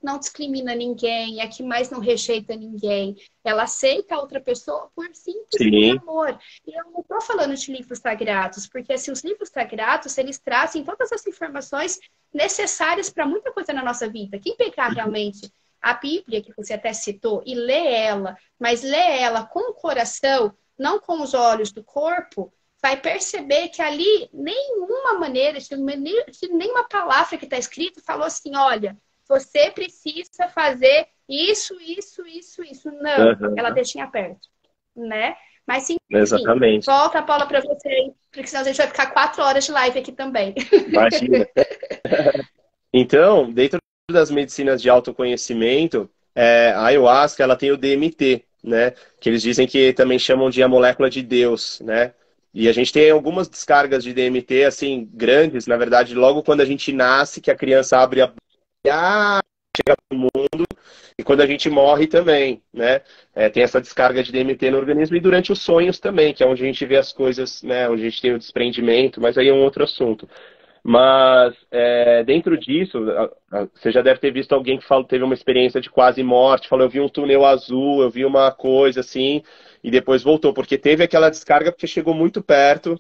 não discrimina ninguém, é a que mais não rejeita ninguém. Ela aceita a outra pessoa por simples amor. E eu não estou falando de livros sagrados, porque assim, os livros sagrados, eles trazem todas as informações necessárias para muita coisa na nossa vida. Quem pegar realmente a Bíblia, que você até citou, e lê ela, mas lê ela com o coração, não com os olhos do corpo, vai perceber que ali nenhuma maneira, de nenhuma palavra que está escrito falou assim, olha, você precisa fazer isso. Não, ela deixa em aberto, né? Mas sim, exatamente. Volta a bola para você, porque senão a gente vai ficar 4 horas de live aqui também. Imagina. Então, dentro das medicinas de autoconhecimento, a ayahuasca, ela tem o DMT, né? Que eles dizem que também chamam de a molécula de Deus, né? E a gente tem algumas descargas de DMT, assim, grandes, na verdade, logo quando a gente nasce, que a criança abre a chega no mundo e quando a gente morre também, né? Tem essa descarga de DMT no organismo e durante os sonhos também, que é onde a gente vê as coisas, né? Onde a gente tem o desprendimento, mas aí é um outro assunto. Mas dentro disso, você já deve ter visto alguém que teve uma experiência de quase morte, falou, eu vi um túnel azul, eu vi uma coisa assim, e depois voltou, porque teve aquela descarga porque chegou muito perto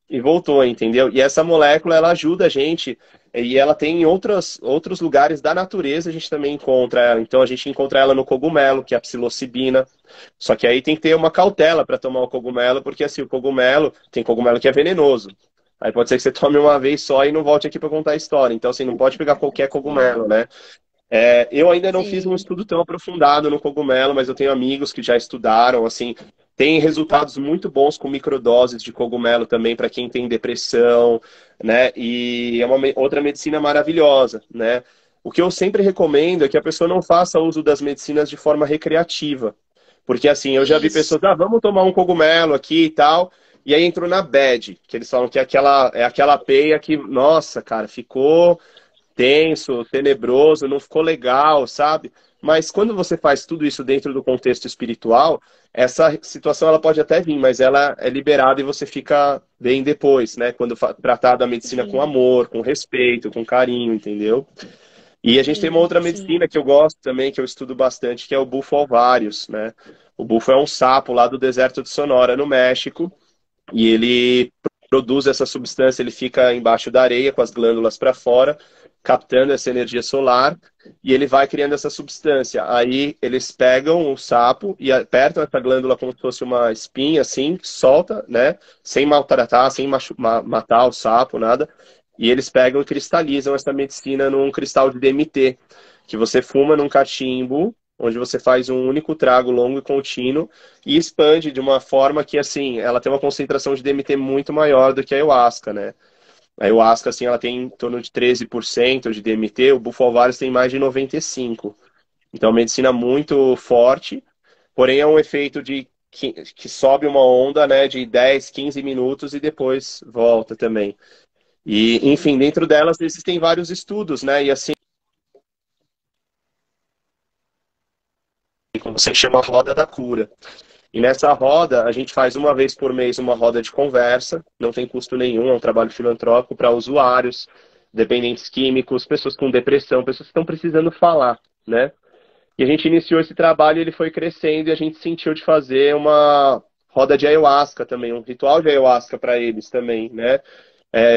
e voltou, entendeu? E essa molécula, ela ajuda a gente, e ela tem em outros lugares da natureza, a gente também encontra ela. Então a gente encontra ela no cogumelo, que é a psilocibina. Só que aí tem que ter uma cautela para tomar o cogumelo, porque assim, tem cogumelo que é venenoso. Aí pode ser que você tome uma vez só e não volte aqui para contar a história. Então, assim, não pode pegar qualquer cogumelo, né? Eu ainda não fiz um Sim. estudo tão aprofundado no cogumelo, mas eu tenho amigos que já estudaram, assim, tem resultados muito bons com microdoses de cogumelo também para quem tem depressão, né? E é uma outra medicina maravilhosa, né? O que eu sempre recomendo é que a pessoa não faça uso das medicinas de forma recreativa. Porque assim, eu já vi Isso. pessoas, vamos tomar um cogumelo aqui e tal, e aí entrou na bad, que eles falam que é aquela peia que, nossa, cara, ficou tenso, tenebroso, não ficou legal, sabe? Mas quando você faz tudo isso dentro do contexto espiritual, essa situação ela pode até vir, mas ela é liberada e você fica bem depois, né? Quando tratar da medicina com Sim, amor, com respeito, com carinho, entendeu? E a gente tem uma sim, outra sim. medicina que eu gosto também, que eu estudo bastante, que é o bufo alvarius, né? O bufo é um sapo lá do deserto de Sonora, no México, e ele produz essa substância, ele fica embaixo da areia com as glândulas para fora, captando essa energia solar, e ele vai criando essa substância. Aí eles pegam o sapo e apertam essa glândula como se fosse uma espinha, assim, solta, né? Sem maltratar, sem matar o sapo, nada. E eles pegam e cristalizam essa medicina num cristal de DMT, que você fuma num cachimbo, onde você faz um único trago longo e contínuo, e expande de uma forma que, assim, ela tem uma concentração de DMT muito maior do que a ayahuasca, né? A ayahuasca, assim, ela tem em torno de 13% de DMT, o bufalvaris tem mais de 95%. Então, é uma medicina muito forte, porém é um efeito que sobe uma onda, né, de 10, 15 minutos e depois volta também. E, Sim. enfim, dentro delas existem vários estudos, né, e assim, como você chama a roda da cura. E nessa roda, a gente faz uma vez por mês uma roda de conversa, não tem custo nenhum, é um trabalho filantrópico para usuários, dependentes químicos, pessoas com depressão, pessoas que estão precisando falar, né? E a gente iniciou esse trabalho, ele foi crescendo e a gente sentiu de fazer uma roda de ayahuasca também, um ritual de ayahuasca para eles também, né?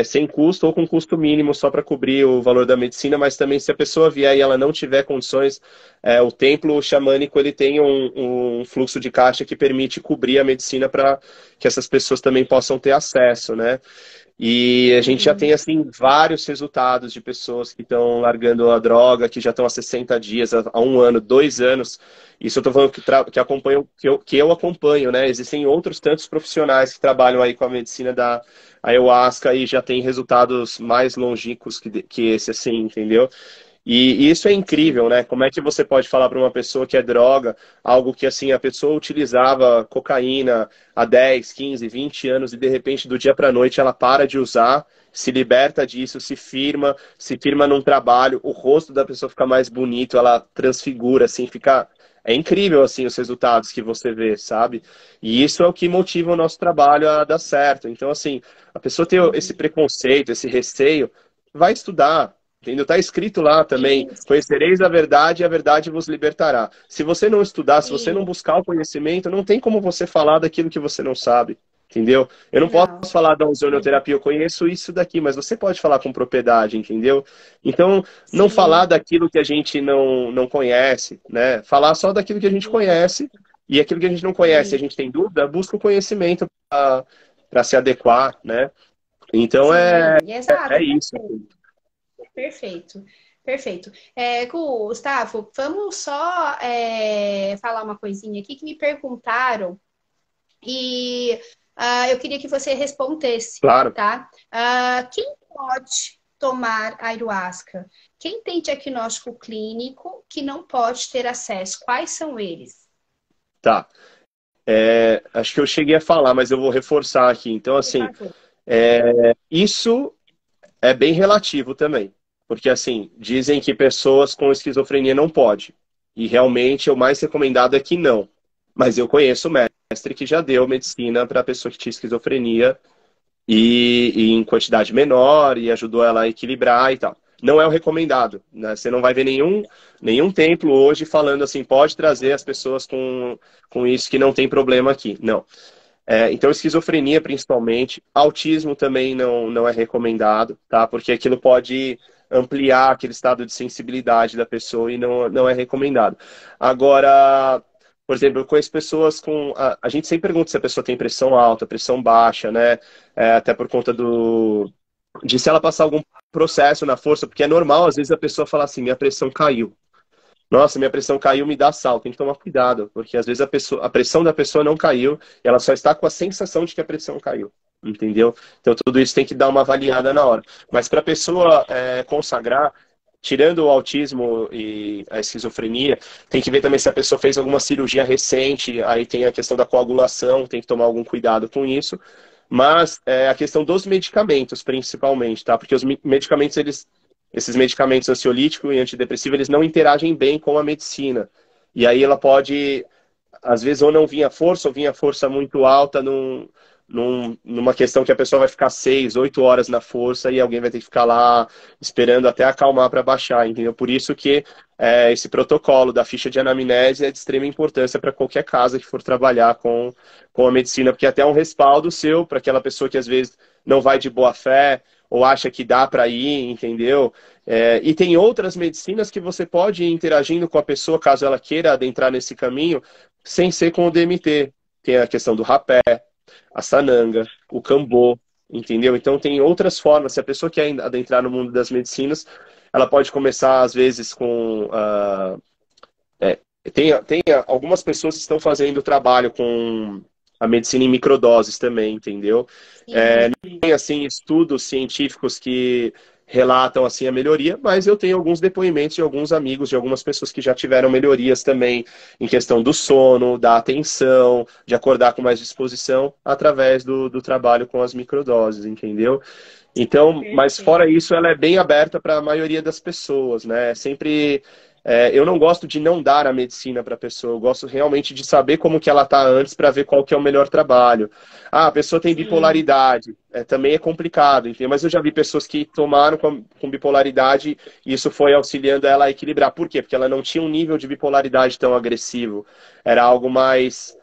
Sem custo ou com custo mínimo só para cobrir o valor da medicina, mas também se a pessoa vier e ela não tiver condições, o templo xamânico ele tem um fluxo de caixa que permite cobrir a medicina para que essas pessoas também possam ter acesso, né? E a gente já tem, Sim. assim, vários resultados de pessoas que estão largando a droga, que já estão há 60 dias, há um ano, 2 anos. Isso eu estou falando que acompanho, que eu acompanho, né? Existem outros tantos profissionais que trabalham aí com a medicina da ayahuasca e já tem resultados mais longínquos que esse, assim, entendeu? E isso é incrível, Sim. né? Como é que você pode falar para uma pessoa que é droga, algo que assim a pessoa utilizava cocaína há 10, 15, 20 anos e de repente do dia para a noite ela para de usar, se liberta disso, se firma num trabalho, o rosto da pessoa fica mais bonito, ela transfigura assim, fica é incrível assim os resultados que você vê, sabe? E isso é o que motiva o nosso trabalho a dar certo. Então assim, a pessoa tem esse Sim. preconceito, esse receio, vai estudar. Entendeu? Está escrito lá também: Isso. conhecereis a verdade e a verdade vos libertará. Se você não estudar, se você não Isso. buscar o conhecimento, não tem como você falar daquilo que você não sabe. Entendeu? Eu não posso Não. falar da ozonioterapia, eu conheço isso daqui, mas você pode falar com propriedade, entendeu? Então, não falar Sim. daquilo que a gente não conhece, né? Falar só daquilo que a gente conhece, e aquilo que a gente não conhece, a Sim. gente tem dúvida, busca o conhecimento para se adequar, né? Então, Sim. é Exato. isso. Perfeito, perfeito. Gustavo, vamos só falar uma coisinha aqui que me perguntaram e eu queria que você respondesse, Claro. tá? Quem pode tomar ayahuasca? Quem tem diagnóstico clínico que não pode ter acesso? Quais são eles? Tá. Acho que eu cheguei a falar, mas eu vou reforçar aqui. Então, Por assim, favor. isso é bem relativo também. Porque, assim, dizem que pessoas com esquizofrenia não pode. E realmente o mais recomendado é que não. Mas eu conheço mestre que já deu medicina para pessoa que tinha esquizofrenia e em quantidade menor e ajudou ela a equilibrar e tal. Não é o recomendado, né? Você não vai ver nenhum templo hoje falando assim, pode trazer as pessoas com isso que não tem problema aqui. Não. Então, esquizofrenia principalmente, autismo também não é recomendado, tá? Porque aquilo pode ampliar aquele estado de sensibilidade da pessoa e não é recomendado. Agora, por exemplo, eu conheço pessoas com... A gente sempre pergunta se a pessoa tem pressão alta, pressão baixa, né? Até por conta de se ela passar algum processo na força, porque é normal, às vezes, a pessoa falar assim, minha pressão caiu. Nossa, minha pressão caiu, me dá sal. Tem que tomar cuidado, porque às vezes a pressão da pessoa não caiu, e ela só está com a sensação de que a pressão caiu. Entendeu? Então tudo isso tem que dar uma avaliada na hora. Mas para a pessoa consagrar, tirando o autismo e a esquizofrenia, tem que ver também se a pessoa fez alguma cirurgia recente, aí tem a questão da coagulação, tem que tomar algum cuidado com isso. Mas a questão dos medicamentos, principalmente, tá? Porque os medicamentos, esses medicamentos ansiolíticos e antidepressivos, eles não interagem bem com a medicina. E aí ela pode, às vezes, ou não vir a força, ou vir a força muito alta numa questão que a pessoa vai ficar 6, 8 horas na força e alguém vai ter que ficar lá esperando até acalmar para baixar, entendeu? Por isso que esse protocolo da ficha de anamnese é de extrema importância para qualquer casa que for trabalhar com a medicina, porque é até um respaldo seu para aquela pessoa que às vezes não vai de boa fé ou acha que dá para ir, entendeu? E tem outras medicinas que você pode ir interagindo com a pessoa, caso ela queira adentrar nesse caminho, sem ser com o DMT. Tem a questão do rapé, a sananga, o cambô, entendeu? Então tem outras formas. Se a pessoa quer adentrar no mundo das medicinas, ela pode começar, às vezes, com... tem algumas pessoas que estão fazendo trabalho com a medicina em microdoses também, entendeu? Não tem, assim, estudos científicos que relatam, assim, a melhoria, mas eu tenho alguns depoimentos de alguns amigos, de algumas pessoas que já tiveram melhorias também em questão do sono, da atenção, de acordar com mais disposição, através do trabalho com as microdoses, entendeu? Então, mas fora isso, ela é bem aberta para a maioria das pessoas, né? Sempre, eu não gosto de não dar a medicina para a pessoa, eu gosto realmente de saber como que ela está antes para ver qual que é o melhor trabalho. Ah, a pessoa tem bipolaridade, também é complicado, entendeu? Mas eu já vi pessoas que tomaram com bipolaridade e isso foi auxiliando ela a equilibrar. Por quê? Porque ela não tinha um nível de bipolaridade tão agressivo, era algo mais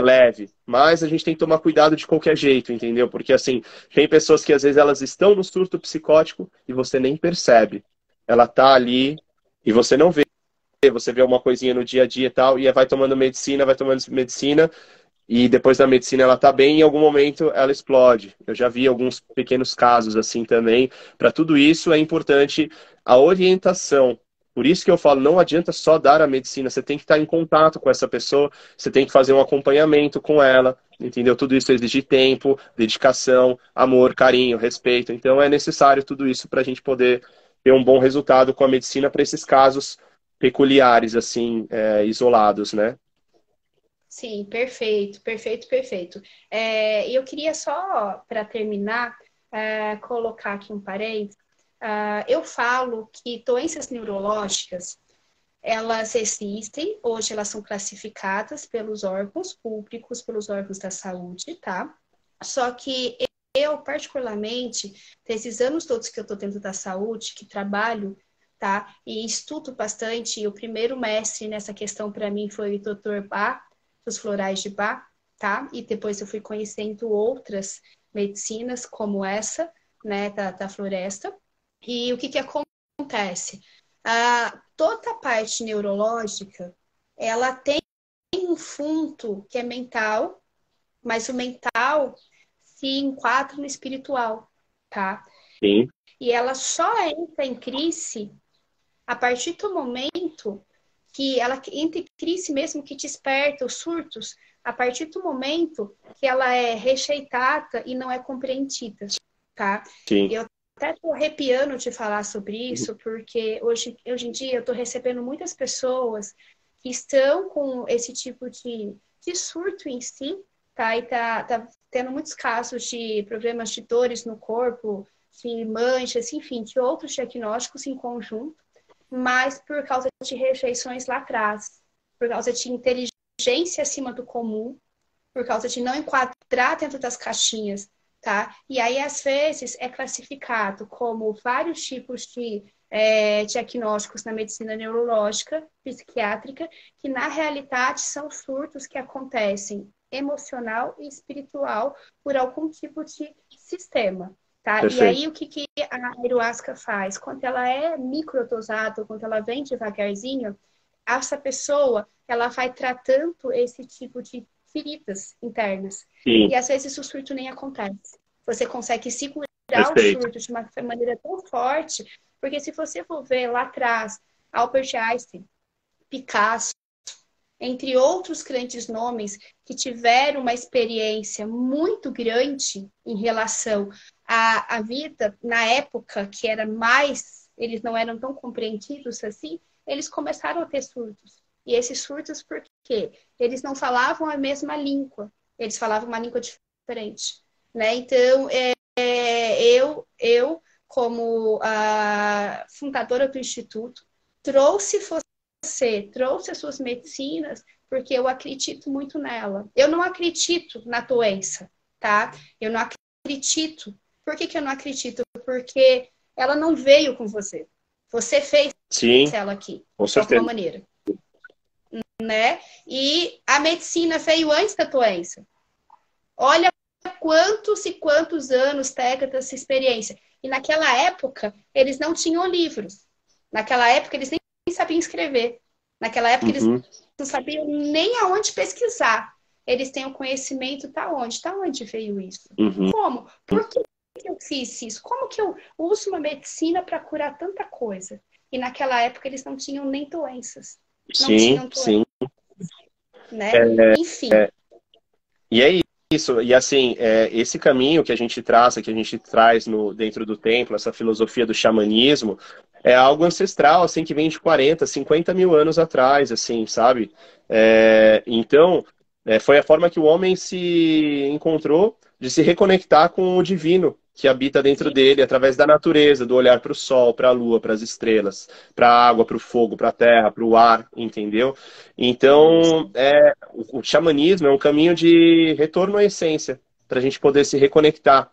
leve. Mas a gente tem que tomar cuidado de qualquer jeito, entendeu? Porque, assim, tem pessoas que às vezes elas estão no surto psicótico e você nem percebe. Ela tá ali e você não vê. Você vê uma coisinha no dia a dia e tal, e vai tomando medicina, e depois da medicina ela tá bem e em algum momento ela explode. Eu já vi alguns pequenos casos assim também. Para tudo isso é importante a orientação. Por isso que eu falo, não adianta só dar a medicina, você tem que estar em contato com essa pessoa, você tem que fazer um acompanhamento com ela, entendeu? Tudo isso exige tempo, dedicação, amor, carinho, respeito. Então é necessário tudo isso para a gente poder ter um bom resultado com a medicina para esses casos peculiares, assim, isolados, né? Sim, perfeito, perfeito, perfeito. E eu queria só, para terminar, colocar aqui um parênteses. Eu falo que doenças neurológicas, elas existem, hoje elas são classificadas pelos órgãos públicos, pelos órgãos da saúde, tá? Só que eu, particularmente, desses anos todos que eu estou dentro da saúde, que trabalho, tá? E estudo bastante, e o primeiro mestre nessa questão para mim foi o Dr. Bach, dos florais de Bach, tá? E depois eu fui conhecendo outras medicinas como essa, né, da floresta. E o que acontece? Toda a parte neurológica, ela tem um fundo que é mental, mas o mental se enquadra no espiritual, tá? Sim. E ela só entra em crise a partir do momento que ela entra em crise mesmo que desperta os surtos, a partir do momento que ela é rejeitada e não é compreendida, tá? Sim. Eu até estou arrepiando de falar sobre isso, porque hoje em dia eu estou recebendo muitas pessoas que estão com esse tipo de surto em si, tá? E tá tendo muitos casos de problemas de dores no corpo, de manchas, enfim, de outros diagnósticos em conjunto, mas por causa de rejeições lá atrás, por causa de inteligência acima do comum, por causa de não enquadrar dentro das caixinhas, tá? E aí, às vezes, é classificado como vários tipos de diagnósticos na medicina neurológica, psiquiátrica, que na realidade são surtos que acontecem emocional e espiritual por algum tipo de sistema, tá? Perfeito. E aí, o que a ayahuasca faz? Quando ela é microdosada, quando ela vem devagarzinho, essa pessoa, ela vai tratando esse tipo de feridas internas. Sim. E às vezes o surto nem acontece. Você consegue segurar Perfeito. o surto de uma maneira tão forte, porque se você for ver lá atrás, Albert Einstein, Picasso, entre outros grandes nomes que tiveram uma experiência muito grande em relação à vida na época que era mais, eles não eram tão compreendidos assim, eles começaram a ter surtos. E esses surtos por quê? Eles não falavam a mesma língua, eles falavam uma língua diferente, né? Então, eu como a fundadora do Instituto, trouxe as suas medicinas, porque eu acredito muito nela. Eu não acredito na doença, tá? Eu não acredito. Por que eu não acredito? Porque ela não veio com você. Você fez ela aqui, de alguma maneira. Né? E a medicina veio antes da doença. Olha quantos e quantos anos, décadas de experiência. E naquela época, eles não tinham livros. Naquela época, eles nem sabiam escrever. Naquela época, eles não sabiam nem aonde pesquisar. Eles têm o conhecimento, tá onde? Tá onde veio isso? Como? Por que eu fiz isso? Como que eu uso uma medicina para curar tanta coisa? E naquela época, eles não tinham nem doenças. Não tinham doenças. Sim. Né? Enfim. E é isso. E assim, esse caminho que a gente traça, que a gente traz dentro do templo, essa filosofia do xamanismo, é algo ancestral, assim, que vem de 40, 50 mil anos atrás, assim, sabe? Então, foi a forma que o homem se encontrou de se reconectar com o divino que habita dentro dele, através da natureza, do olhar para o sol, para a lua, para as estrelas, para a água, para o fogo, para a terra, para o ar, entendeu? Então, o xamanismo é um caminho de retorno à essência, para a gente poder se reconectar.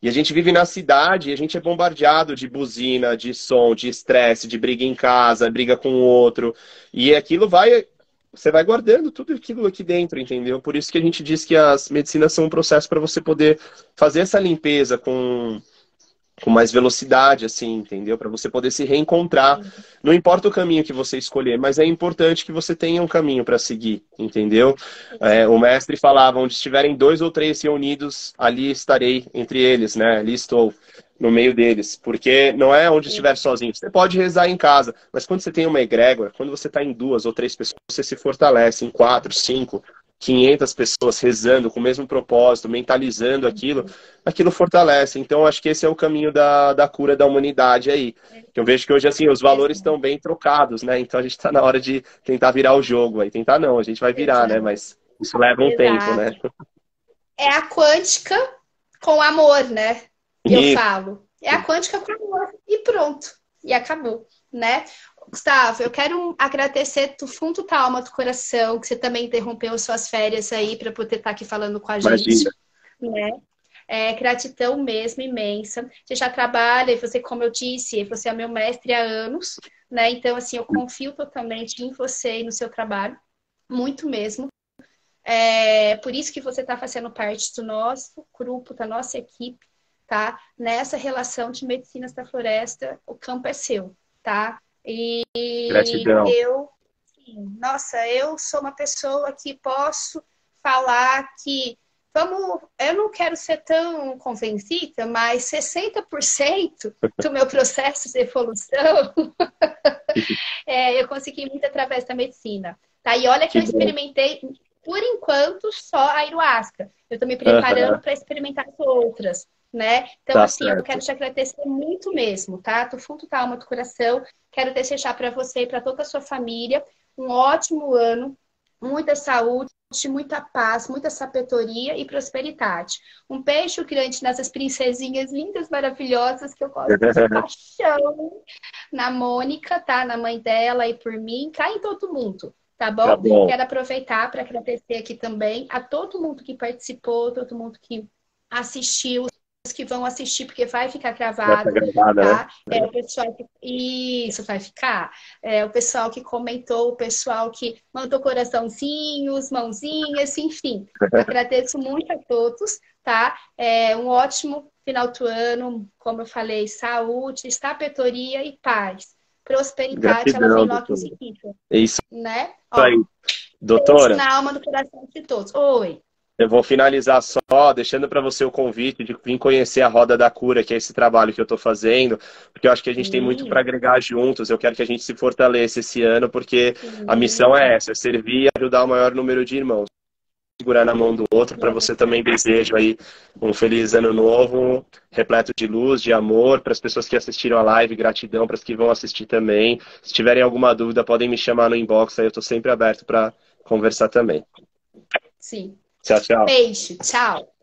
E a gente vive na cidade e a gente é bombardeado de buzina, de som, de estresse, de briga em casa, briga com o outro. E aquilo você vai guardando tudo aquilo aqui dentro, entendeu? Por isso que a gente diz que as medicinas são um processo para você poder fazer essa limpeza com mais velocidade, assim, entendeu? Para você poder se reencontrar. Não importa o caminho que você escolher, mas é importante que você tenha um caminho para seguir, entendeu? O mestre falava, onde estiverem 2 ou 3 reunidos, ali estarei entre eles, né? Ali estou, no meio deles. Porque não é onde estiver sozinho. Você pode rezar em casa, mas quando você tem uma egrégora, quando você está em 2 ou 3 pessoas, você se fortalece em 4, 5, 500 pessoas rezando com o mesmo propósito, mentalizando aquilo fortalece. Então, acho que esse é o caminho da cura da humanidade aí. Eu vejo que hoje, assim, os valores estão bem trocados, né? Então, a gente está na hora de tentar virar o jogo aí. Tentar não, a gente vai virar, né? Mas isso leva um tempo, né? É a quântica com amor, né? Eu falo. É a quântica com amor. E pronto. E acabou, né? Gustavo, eu quero agradecer do fundo da alma do coração, que você também interrompeu suas férias aí para poder estar aqui falando com a gente. Né? Gratidão mesmo, imensa. Você já trabalha, e você, como eu disse, você é meu mestre há anos, né? Então, assim, eu confio totalmente em você e no seu trabalho, muito mesmo. Por isso que você está fazendo parte do nosso grupo, da nossa equipe, tá? Nessa relação de medicinas da floresta, o campo é seu, tá? E gratidão. eu sou uma pessoa que posso falar que eu não quero ser tão convencida, mas 60% do meu processo de evolução eu consegui muito através da medicina. Tá? E olha que eu experimentei, por enquanto, só a ayahuasca. Eu estou me preparando para experimentar as outras. Né? Então, assim, eu quero te agradecer muito mesmo, tá? Do fundo da alma do coração. Quero desejar para você e para toda a sua família um ótimo ano, muita saúde, muita paz, muita sabedoria e prosperidade. Um beijo grande nessas princesinhas lindas, maravilhosas, que eu gosto de paixão. Na Mônica, tá? Na mãe dela e por mim, cá em todo mundo, tá bom? Tá bom. Quero aproveitar para agradecer aqui também a todo mundo que participou, todo mundo que assistiu, os que vão assistir, porque vai ficar gravado, tá? Né? O pessoal que... Isso, vai ficar. O pessoal que comentou, o pessoal que mandou coraçãozinhos, mãozinhas, enfim. Agradeço muito a todos, tá? Um ótimo final do ano, como eu falei, saúde, sabedoria e paz. Prosperidade, Gratidão, ela vem logo em doutora. seguida. É isso Né? aí. Beijo Doutora, na alma do coração de todos. Oi. eu vou finalizar só deixando para você o convite de vir conhecer a Roda da Cura, que é esse trabalho que eu estou fazendo, porque eu acho que a gente tem muito para agregar juntos. Eu quero que a gente se fortaleça esse ano, porque a missão é essa, é servir e ajudar o maior número de irmãos. Segurar na mão do outro. Para você também desejo aí um feliz ano novo, repleto de luz, de amor, para as pessoas que assistiram a live, gratidão para as que vão assistir também. Se tiverem alguma dúvida, podem me chamar no inbox, aí eu estou sempre aberto para conversar também. Sim. Tchau, tchau. Beijo, tchau.